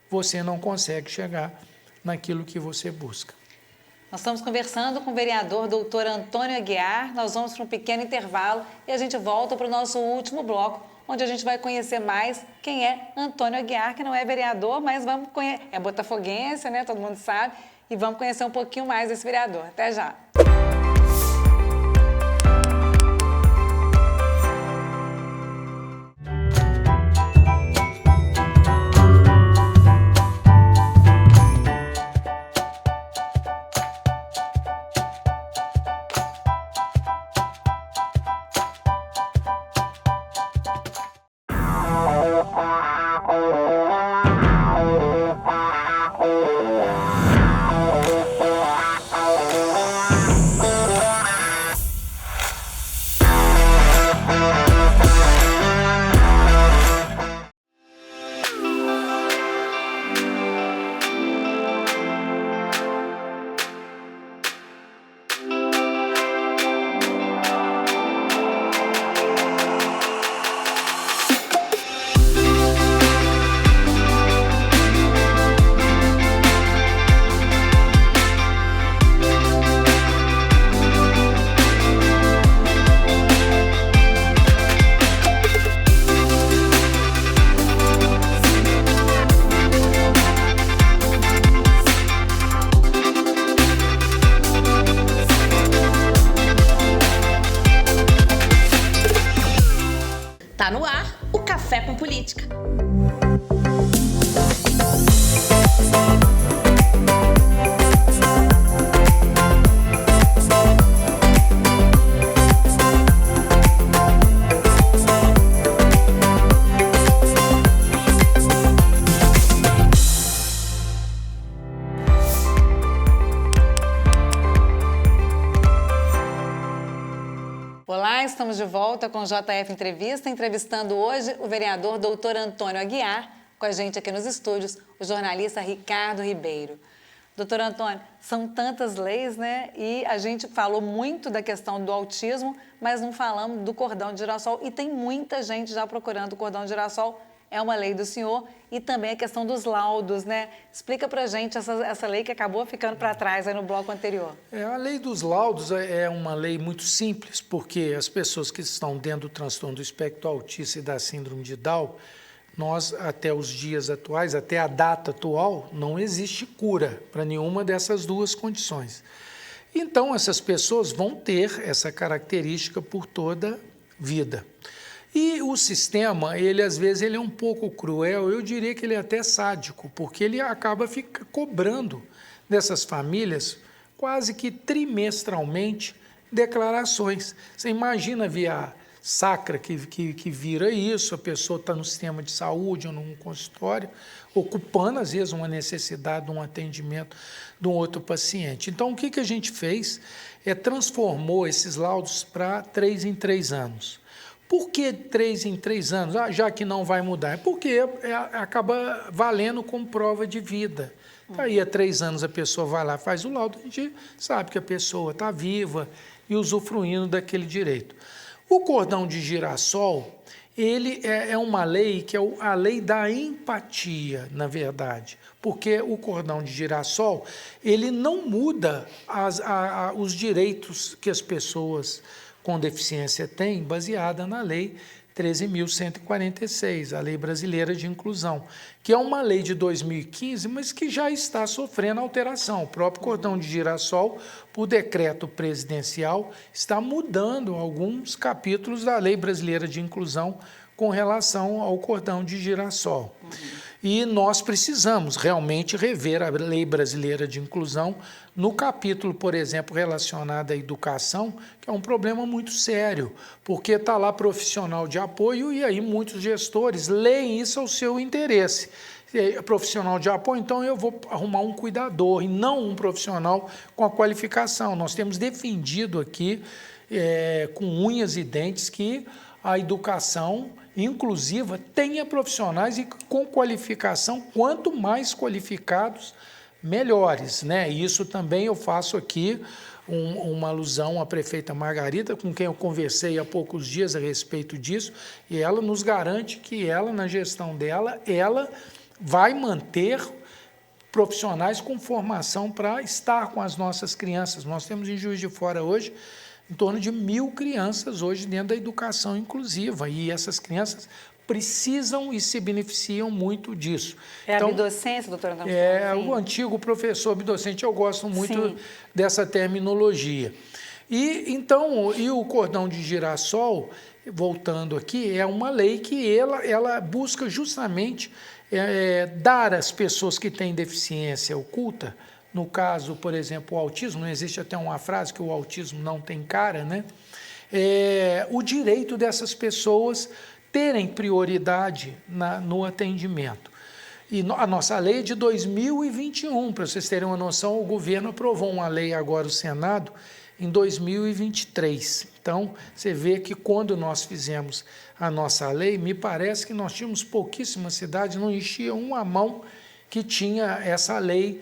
você não consegue chegar naquilo que você busca. Nós estamos conversando com o vereador doutor Antônio Aguiar. Nós vamos para um pequeno intervalo e a gente volta para o nosso último bloco, onde a gente vai conhecer mais quem é Antônio Aguiar, que não é vereador, mas vamos conhecer, é botafoguense, né? Todo mundo sabe, e vamos conhecer um pouquinho mais desse vereador. Até já! Tá no ar o Café com Política. Olá, estamos de volta com o JF Entrevista, entrevistando hoje o vereador Dr. Antônio Aguiar, com a gente aqui nos estúdios, o jornalista Ricardo Ribeiro. Doutor Antônio, são tantas leis, né? E a gente falou muito da questão do autismo, mas não falamos do cordão de girassol, e tem muita gente já procurando o cordão de girassol. É uma lei do senhor, e também a questão dos laudos, né? Explica pra gente essa lei que acabou ficando para trás aí no bloco anterior. A lei dos laudos é uma lei muito simples, porque as pessoas que estão dentro do transtorno do espectro autista e da síndrome de Down, nós, até os dias atuais, até a data atual, não existe cura para nenhuma dessas duas condições. Então, essas pessoas vão ter essa característica por toda a vida. E o sistema, às vezes, ele é um pouco cruel, eu diria que ele é até sádico, porque ele acaba cobrando dessas famílias, quase que trimestralmente, declarações. Você imagina via sacra que vira isso, a pessoa está no sistema de saúde ou num consultório, ocupando, às vezes, uma necessidade de um atendimento de um outro paciente. Então, o que a gente fez transformou esses laudos para 3 em 3 anos. Por que 3 em 3 anos? Já que não vai mudar. É porque acaba valendo como prova de vida. Aí, há 3 anos, a pessoa vai lá, faz o laudo, a gente sabe que a pessoa está viva e usufruindo daquele direito. O cordão de girassol, ele é uma lei que é a lei da empatia, na verdade. Porque o cordão de girassol, ele não muda os direitos que as pessoas com deficiência tem, baseada na Lei 13.146, a Lei Brasileira de Inclusão, que é uma lei de 2015, mas que já está sofrendo alteração. O próprio cordão de girassol, por decreto presidencial, está mudando alguns capítulos da Lei Brasileira de Inclusão com relação ao cordão de girassol. E nós precisamos realmente rever a Lei Brasileira de Inclusão no capítulo, por exemplo, relacionado à educação, que é um problema muito sério, porque está lá profissional de apoio e aí muitos gestores leem isso ao seu interesse. Profissional de apoio, então eu vou arrumar um cuidador e não um profissional com a qualificação. Nós temos defendido aqui, com unhas e dentes, que a educação inclusiva tenha profissionais e com qualificação, quanto mais qualificados, melhores, né? Isso também eu faço aqui uma alusão à prefeita Margarida, com quem eu conversei há poucos dias a respeito disso, e ela nos garante que ela, na gestão dela, ela vai manter profissionais com formação para estar com as nossas crianças. Nós temos em Juiz de Fora hoje em torno de 1.000 crianças hoje dentro da educação inclusiva, e essas crianças precisam e se beneficiam muito disso. Então, a bidocência, doutora? O antigo professor bidocente, eu gosto muito dessa terminologia. E o cordão de girassol, voltando aqui, é uma lei que ela busca justamente dar às pessoas que têm deficiência oculta, no caso, por exemplo, o autismo, não existe até uma frase que o autismo não tem cara, né? O direito dessas pessoas terem prioridade no atendimento. E a nossa lei é de 2021, para vocês terem uma noção, o governo aprovou uma lei agora, o Senado, em 2023. Então, você vê que quando nós fizemos a nossa lei, me parece que nós tínhamos pouquíssimas cidades, não enchia uma mão que tinha essa lei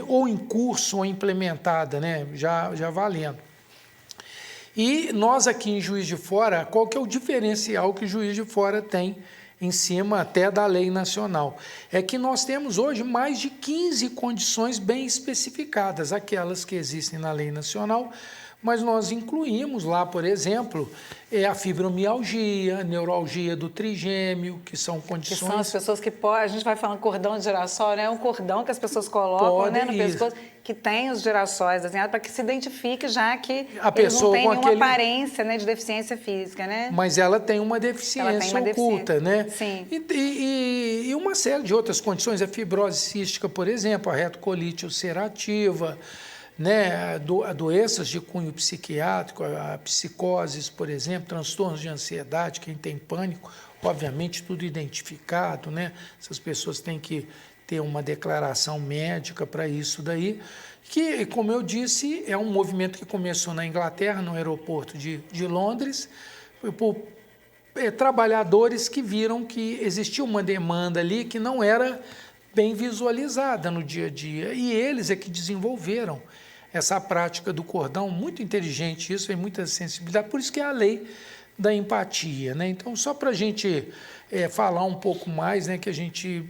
ou em curso ou implementada, né? já valendo. E nós aqui em Juiz de Fora, qual que é o diferencial que Juiz de Fora tem em cima até da lei nacional? É que nós temos hoje mais de 15 condições bem especificadas, aquelas que existem na lei nacional, mas nós incluímos lá, por exemplo, a fibromialgia, a neuralgia do trigêmeo, que são condições... Que são as pessoas que podem... A gente vai falando cordão de girassol, né? É um cordão que as pessoas colocam, né, no pescoço, que tem os girassóis desenhados para que se identifique, já que eles não têm nenhuma aparência, né, de deficiência física, né? Mas ela tem uma deficiência oculta, né? Sim. E uma série de outras condições, a fibrose cística, por exemplo, a retocolite ulcerativa, né, doenças de cunho psiquiátrico, a psicoses, por exemplo, transtornos de ansiedade, quem tem pânico, obviamente tudo identificado, né? Essas pessoas têm que ter uma declaração médica para isso daí, que, como eu disse, é um movimento que começou na Inglaterra, no aeroporto de Londres, por trabalhadores que viram que existia uma demanda ali que não era bem visualizada no dia a dia, e eles é que desenvolveram essa prática do cordão, muito inteligente isso, tem muita sensibilidade, por isso que é a lei da empatia, né? Então, só para a gente falar um pouco mais, né, que a gente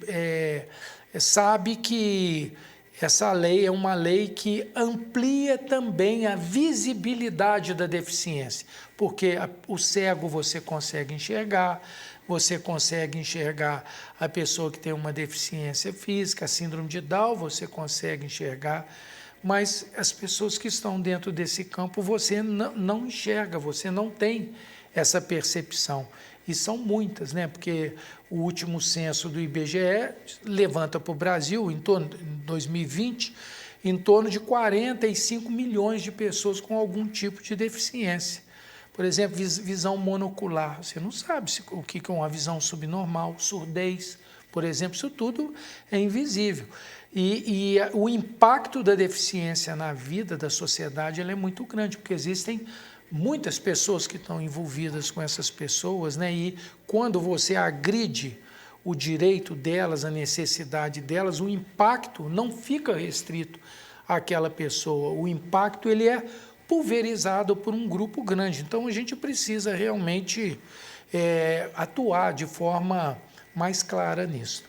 sabe que essa lei é uma lei que amplia também a visibilidade da deficiência, porque o cego você consegue enxergar a pessoa que tem uma deficiência física, a síndrome de Down, você consegue enxergar, mas as pessoas que estão dentro desse campo você não enxerga, você não tem essa percepção. E são muitas, né? Porque o último censo do IBGE levanta para o Brasil, em 2020, em torno de 45 milhões de pessoas com algum tipo de deficiência. Por exemplo, visão monocular. Você não sabe o que é uma visão subnormal, surdez, por exemplo, isso tudo é invisível. E o impacto da deficiência na vida da sociedade ela é muito grande, porque existem muitas pessoas que estão envolvidas com essas pessoas, né? E quando você agride o direito delas, a necessidade delas, o impacto não fica restrito àquela pessoa. O impacto ele é pulverizado por um grupo grande. Então, a gente precisa realmente atuar de forma mais clara nisso.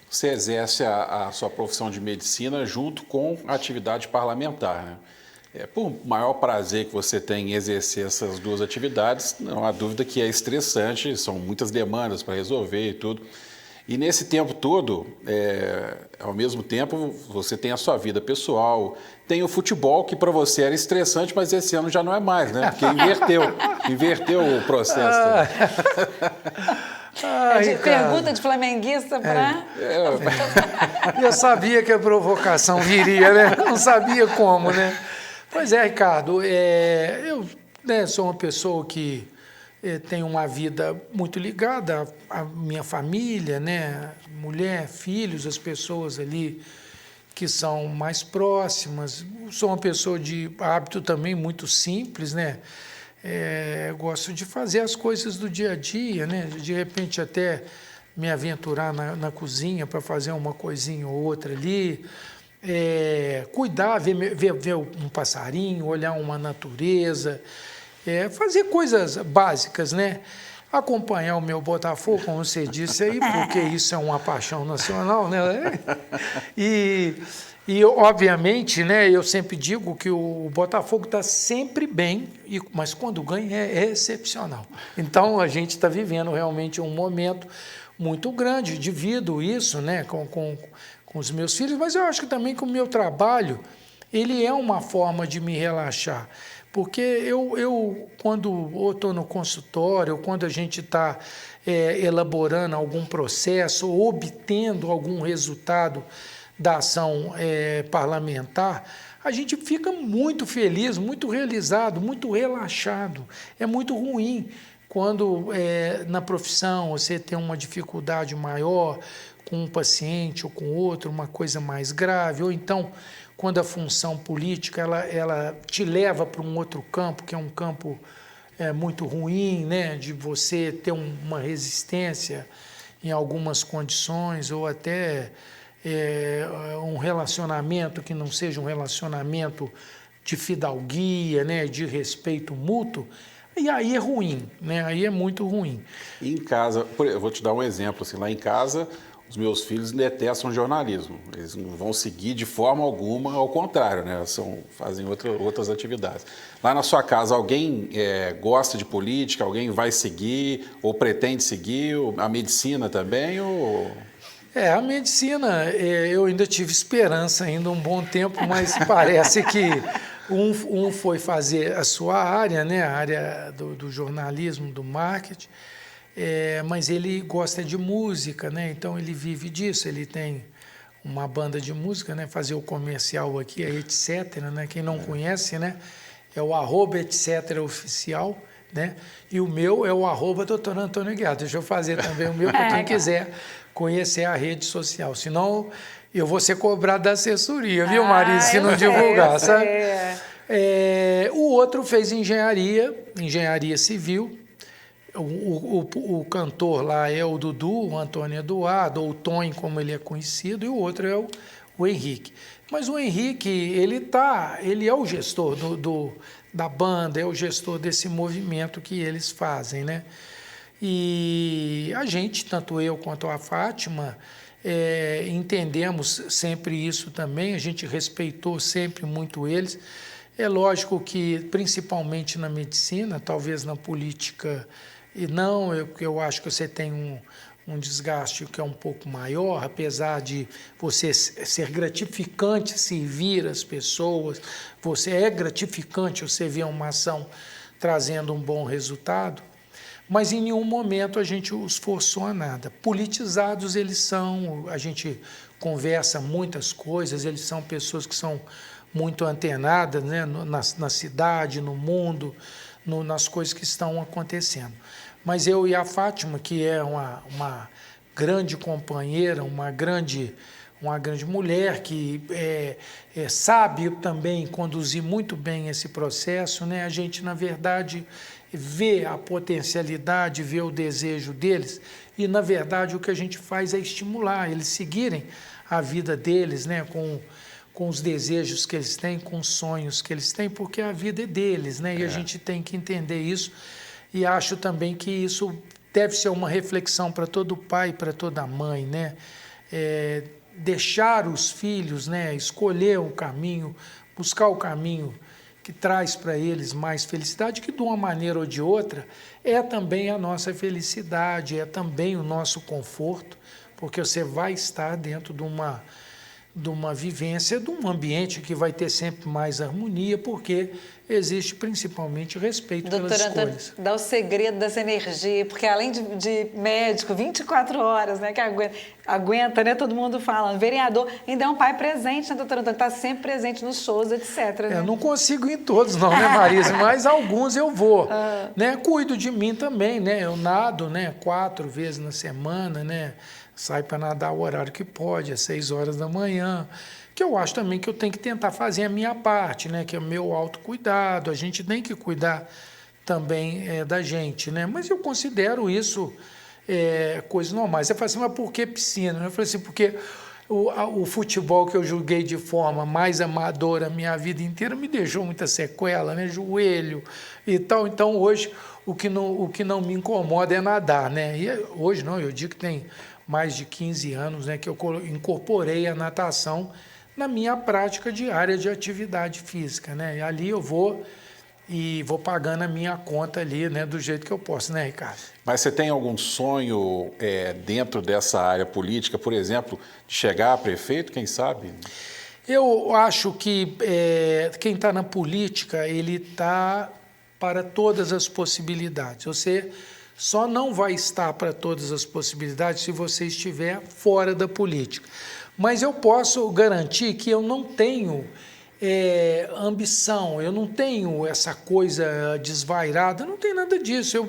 Você exerce a sua profissão de medicina junto com a atividade parlamentar, né? Por maior prazer que você tem em exercer essas duas atividades, não há dúvida que é estressante, são muitas demandas para resolver e tudo. E nesse tempo todo, ao mesmo tempo, você tem a sua vida pessoal, tem o futebol, que para você era estressante, mas esse ano já não é mais, né? Porque inverteu o processo. Pergunta de flamenguista para... Eu sabia que a provocação viria, né? Não sabia como, né? Pois é, Ricardo, eu sou uma pessoa que tem uma vida muito ligada à minha família, né? Mulher, filhos, as pessoas ali que são mais próximas. Sou uma pessoa de hábito também muito simples, né? Gosto de fazer as coisas do dia a dia, né? De repente até me aventurar na cozinha para fazer uma coisinha ou outra ali. Cuidar, ver um passarinho, olhar uma natureza, fazer coisas básicas, né? Acompanhar o meu Botafogo, como você disse aí, porque isso é uma paixão nacional, né? E obviamente, né, eu sempre digo que o Botafogo está sempre bem, mas quando ganha é excepcional. Então, a gente está vivendo realmente um momento muito grande, divido isso, né, com os meus filhos, mas eu acho que também que o meu trabalho, ele é uma forma de me relaxar, porque eu quando estou no consultório, ou quando a gente está elaborando algum processo, ou obtendo algum resultado da ação parlamentar, a gente fica muito feliz, muito realizado, muito relaxado. É muito ruim quando na profissão você tem uma dificuldade maior com um paciente ou com outro, uma coisa mais grave, ou então quando a função política ela te leva para um outro campo, que é um campo muito ruim, né, de você ter uma resistência em algumas condições, ou até um relacionamento que não seja um relacionamento de fidalguia, né, de respeito mútuo, e aí é ruim, né, aí é muito ruim. E em casa, eu vou te dar um exemplo, assim, lá em casa os meus filhos detestam jornalismo. Eles não vão seguir de forma alguma, ao contrário, né? Fazem outras atividades. Lá na sua casa, alguém gosta de política? Alguém vai seguir ou pretende seguir? A medicina também? A medicina, eu ainda tive esperança ainda um bom tempo, mas parece que um foi fazer a sua área, né? A área do jornalismo, do marketing, mas ele gosta de música, né? Então ele vive disso, ele tem uma banda de música, né? Fazer o comercial aqui, etc, né? Quem não conhece, né? É o @etc oficial, né? E o meu é o @Dr. Antônio Aguiar. Deixa eu fazer também o meu para quem quiser conhecer a rede social. Senão eu vou ser cobrado da assessoria, viu, Marisa, se não divulgar, sabe? O outro fez engenharia civil. O cantor lá é o Dudu, o Antônio Eduardo, ou o Tony, como ele é conhecido, e o outro é o Henrique. Mas o Henrique, ele é o gestor da banda, é o gestor desse movimento que eles fazem, né? E a gente, tanto eu quanto a Fátima, entendemos sempre isso também, a gente respeitou sempre muito eles. É lógico que, principalmente na medicina, talvez na política, e não, eu acho que você tem um desgaste que é um pouco maior, apesar de você ser gratificante servir as pessoas, é gratificante você ver uma ação trazendo um bom resultado, mas em nenhum momento a gente os forçou a nada. Politizados eles são, a gente conversa muitas coisas, eles são pessoas que são muito antenadas, né, na cidade, no mundo, nas coisas que estão acontecendo. Mas eu e a Fátima, que é uma grande companheira, uma grande mulher que sabe também conduzir muito bem esse processo, né? A gente, na verdade, vê a potencialidade, vê o desejo deles e, na verdade, o que a gente faz é estimular eles seguirem a vida deles, né? Com os desejos que eles têm, com os sonhos que eles têm, porque a vida é deles, né? E a gente tem que entender isso. E acho também que isso deve ser uma reflexão para todo pai e para toda mãe, né? Deixar os filhos, né? Escolher o caminho, buscar o caminho que traz para eles mais felicidade, que de uma maneira ou de outra é também a nossa felicidade, é também o nosso conforto, porque você vai estar dentro de uma vivência, de um ambiente que vai ter sempre mais harmonia, porque existe principalmente respeito pelas escolhas. Dá o segredo dessa energia, porque além de médico, 24 horas, né, que aguenta, né, todo mundo fala, vereador, ainda é um pai presente, né, doutor Antônio? Está sempre presente nos shows, etc. Né? Eu não consigo ir em todos não, né, Marisa? Mas alguns eu vou. Né? Cuido de mim também, né? Eu nado, né, 4 vezes na semana, né? Sai para nadar o horário que pode, às 6 horas da manhã, que eu acho também que eu tenho que tentar fazer a minha parte, né? Que é o meu autocuidado, a gente tem que cuidar também da gente, né? Mas eu considero isso coisas normais. Você fala assim, mas por que piscina? Eu falei assim, porque o futebol que eu joguei de forma mais amadora a minha vida inteira me deixou muita sequela, né? Joelho e tal. Então, hoje, o que não me incomoda é nadar, né? E hoje não, eu digo que tem mais de 15 anos, né, que eu incorporei a natação na minha prática diária de atividade física, né? E ali eu vou pagando a minha conta ali, né, do jeito que eu posso, né, Ricardo? Mas você tem algum sonho dentro dessa área política, por exemplo, de chegar a prefeito, quem sabe? Eu acho que quem está na política, ele está para todas as possibilidades. Você só não vai estar para todas as possibilidades se você estiver fora da política. Mas eu posso garantir que eu não tenho ambição, eu não tenho essa coisa desvairada, não tem nada disso.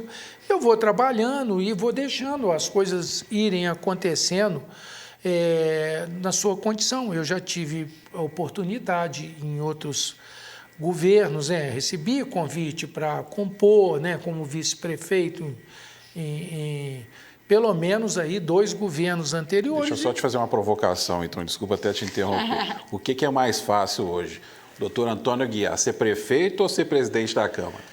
Eu vou trabalhando e vou deixando as coisas irem acontecendo na sua condição. Eu já tive a oportunidade em outros governos, recebi convite para compor, né, como vice-prefeito em pelo menos aí 2 governos anteriores. Deixa eu só te fazer uma provocação, então, desculpa até te interromper. O que é mais fácil hoje? Doutor Antônio Aguiar, ser prefeito ou ser presidente da Câmara?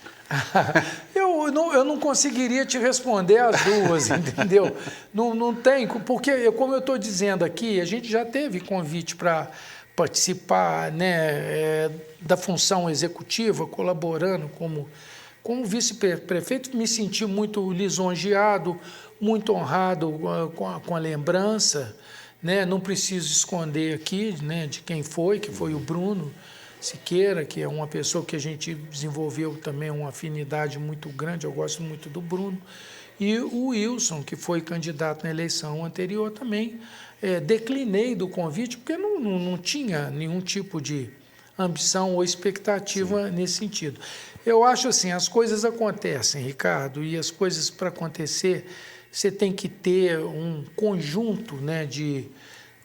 eu não conseguiria te responder as duas, entendeu? Não tem, porque, como eu estou dizendo aqui, a gente já teve convite para participar, né, da função executiva, colaborando como vice-prefeito. Me senti muito lisonjeado, muito honrado com a lembrança, né? Não preciso esconder aqui, né, de quem foi, que foi o Bruno Siqueira, que é uma pessoa que a gente desenvolveu também uma afinidade muito grande, eu gosto muito do Bruno, e o Wilson, que foi candidato na eleição anterior também. Declinei do convite porque não tinha nenhum tipo de ambição ou expectativa nesse sentido. Eu acho assim, as coisas acontecem, Ricardo, e as coisas para acontecer, você tem que ter um conjunto, né, de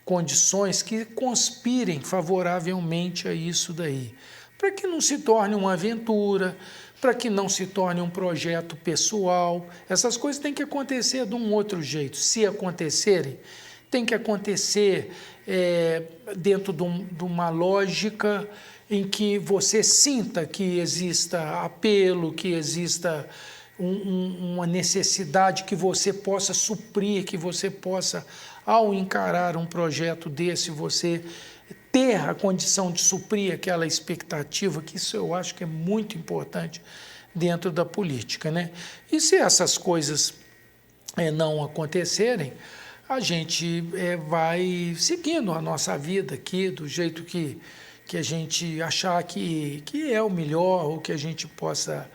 condições que conspirem favoravelmente a isso daí, para que não se torne uma aventura, para que não se torne um projeto pessoal. Essas coisas têm que acontecer de um outro jeito. Se acontecerem, tem que acontecer dentro de uma lógica em que você sinta que exista apelo, que exista uma necessidade que você possa suprir, que você possa, ao encarar um projeto desse, você ter a condição de suprir aquela expectativa, que isso eu acho que é muito importante dentro da política, né? E se essas coisas não acontecerem, a gente vai seguindo a nossa vida aqui do jeito que a gente achar que é o melhor, ou que a gente possa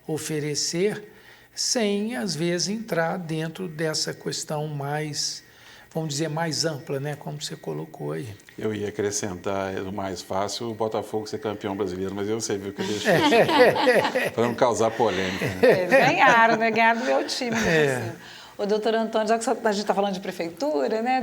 oferecer, sem, às vezes, entrar dentro dessa questão mais, vamos dizer, mais ampla, né? Como você colocou aí. Eu ia acrescentar, o mais fácil, o Botafogo ser campeão brasileiro, mas você viu que eu deixei para não causar polêmica. Né? Eles ganharam, né? Ganharam do meu time. Assim. O doutor Antônio, já que a gente está falando de prefeitura, né?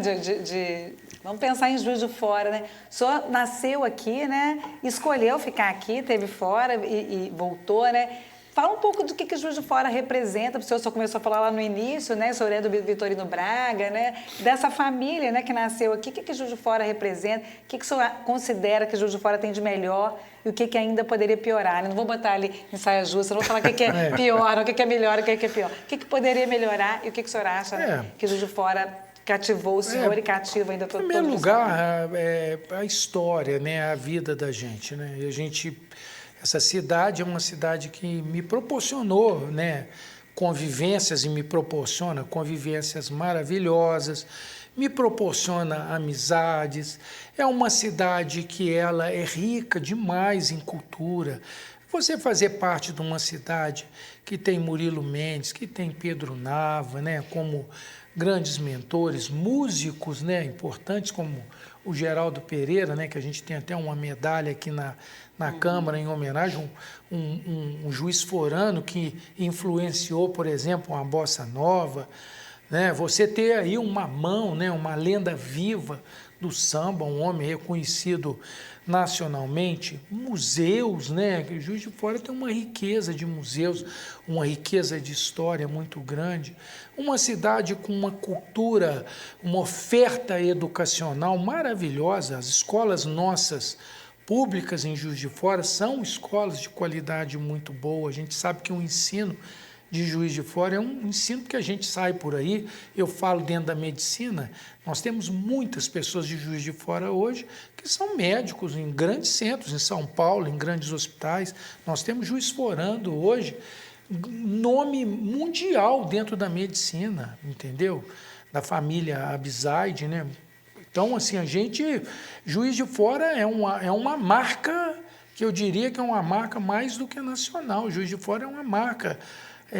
Vamos pensar em Juiz de Fora, né? O senhor nasceu aqui, né? Escolheu ficar aqui, esteve fora e voltou, né? Fala um pouco do que Juiz de Fora representa. O senhor só começou a falar lá no início, né? O senhor é do Vitorino Braga, né? Dessa família, né, que nasceu aqui. O que Juiz de Fora representa? O que o senhor considera que Juiz de Fora tem de melhor e o que ainda poderia piorar? Né? Não vou botar ali em saia justa, não vou falar o que é pior, o que é melhor, o que é pior. O que poderia melhorar e o que o senhor acha que Juiz de Fora cativou o senhor e cativa ainda todo mundo? Em primeiro lugar, a história, né? A vida da gente, né? E essa cidade é uma cidade que me proporcionou, né, convivências, e me proporciona convivências maravilhosas, me proporciona amizades. É uma cidade que ela é rica demais em cultura. Você fazer parte de uma cidade que tem Murilo Mendes, que tem Pedro Nava, né, como grandes mentores, músicos, né, importantes como o Geraldo Pereira, né, que a gente tem até uma medalha aqui na Câmara em homenagem, um juiz forano que influenciou, por exemplo, a bossa nova, né? Você ter aí um Mamão, né, uma lenda viva do samba, um homem reconhecido nacionalmente, museus, né? Juiz de Fora tem uma riqueza de museus, uma riqueza de história muito grande, uma cidade com uma cultura, uma oferta educacional maravilhosa. As escolas nossas públicas em Juiz de Fora são escolas de qualidade muito boa. A gente sabe que o ensino de Juiz de Fora é um ensino que a gente sai por aí. Eu falo dentro da medicina, nós temos muitas pessoas de Juiz de Fora hoje que são médicos em grandes centros, em São Paulo, em grandes hospitais. Nós temos juiz forando hoje, nome mundial dentro da medicina, entendeu? Da família Abizaide, né? Então, assim, Juiz de Fora é uma marca, que eu diria que é uma marca mais do que nacional. Juiz de Fora é uma marca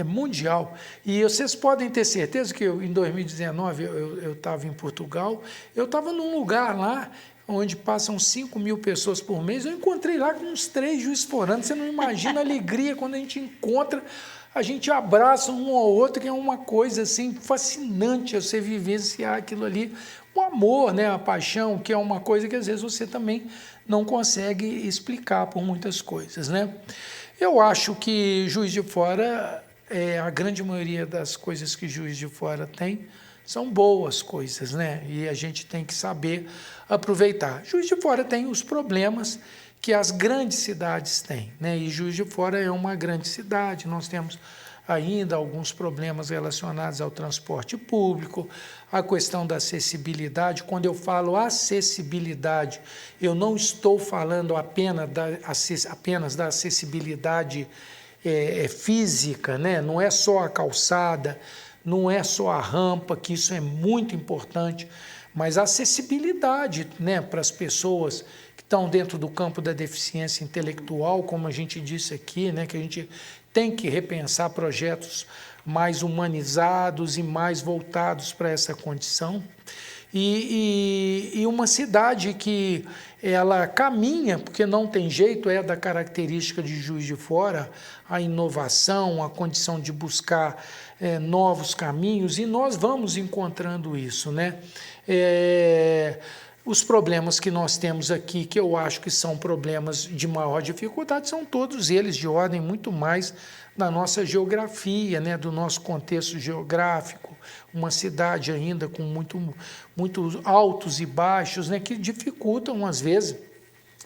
mundial. E vocês podem ter certeza que em 2019 eu estava em Portugal, eu estava num lugar lá onde passam 5.000 pessoas por mês, eu encontrei lá com uns 3 juízes foranos. Você não imagina a alegria quando a gente encontra, a gente abraça um ao outro, que é uma coisa assim fascinante você vivenciar aquilo ali. O amor, né, a paixão, que é uma coisa que às vezes você também não consegue explicar por muitas coisas, né? Eu acho que Juiz de Fora, a grande maioria das coisas que Juiz de Fora tem são boas coisas, né? E a gente tem que saber aproveitar. Juiz de Fora tem os problemas que as grandes cidades têm, né? E Juiz de Fora é uma grande cidade. Nós temos ainda alguns problemas relacionados ao transporte público, a questão da acessibilidade. Quando eu falo acessibilidade, eu não estou falando apenas da acessibilidade física, né? Não é só a calçada, não é só a rampa, que isso é muito importante, mas a acessibilidade, né, para as pessoas que estão dentro do campo da deficiência intelectual, como a gente disse aqui, né, que a gente tem que repensar projetos mais humanizados e mais voltados para essa condição. E uma cidade que ela caminha, porque não tem jeito, é da característica de Juiz de Fora, a inovação, a condição de buscar novos caminhos, e nós vamos encontrando isso, né? Os problemas que nós temos aqui, que eu acho que são problemas de maior dificuldade, são todos eles de ordem muito mais da nossa geografia, né, do nosso contexto geográfico, uma cidade ainda com muito altos e baixos, né, que dificultam, às vezes,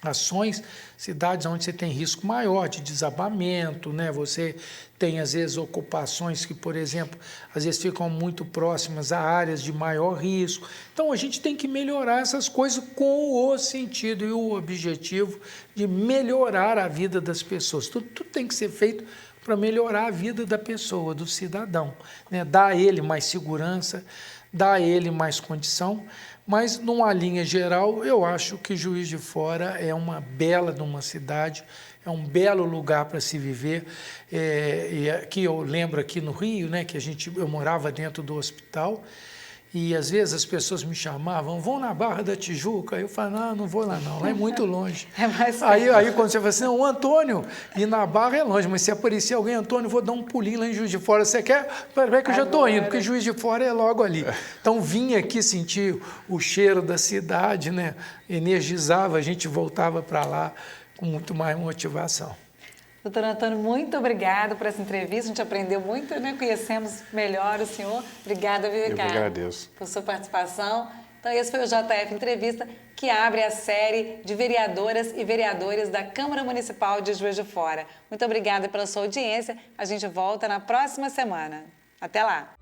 ações, cidades onde você tem risco maior de desabamento, né? Você tem, às vezes, ocupações que, por exemplo, às vezes ficam muito próximas a áreas de maior risco. Então, a gente tem que melhorar essas coisas com o sentido e o objetivo de melhorar a vida das pessoas. Tudo tem que ser feito para melhorar a vida da pessoa, do cidadão, né? Dar a ele mais segurança, dar a ele mais condição. Mas, numa linha geral, eu acho que Juiz de Fora é uma bela de uma cidade, é um belo lugar para se viver. E aqui eu lembro aqui no Rio, né, que eu morava dentro do hospital, e às vezes as pessoas me chamavam, vão na Barra da Tijuca. Eu falava, não vou lá não, lá é muito longe. É mais aí quando você fala assim, não, o Antônio, e na Barra é longe, mas se aparecer alguém, Antônio, vou dar um pulinho lá em Juiz de Fora, você quer? Peraí que eu já estou indo, porque Juiz de Fora é logo ali. Então vim aqui sentir o cheiro da cidade, né? Energizava, a gente voltava para lá com muito mais motivação. Doutor Antônio, muito obrigada por essa entrevista. A gente aprendeu muito, né? Conhecemos melhor o senhor. Obrigada, viu, Ricardo? Eu que agradeço. Por sua participação. Então, esse foi o JF Entrevista, que abre a série de vereadoras e vereadores da Câmara Municipal de Juiz de Fora. Muito obrigada pela sua audiência. A gente volta na próxima semana. Até lá!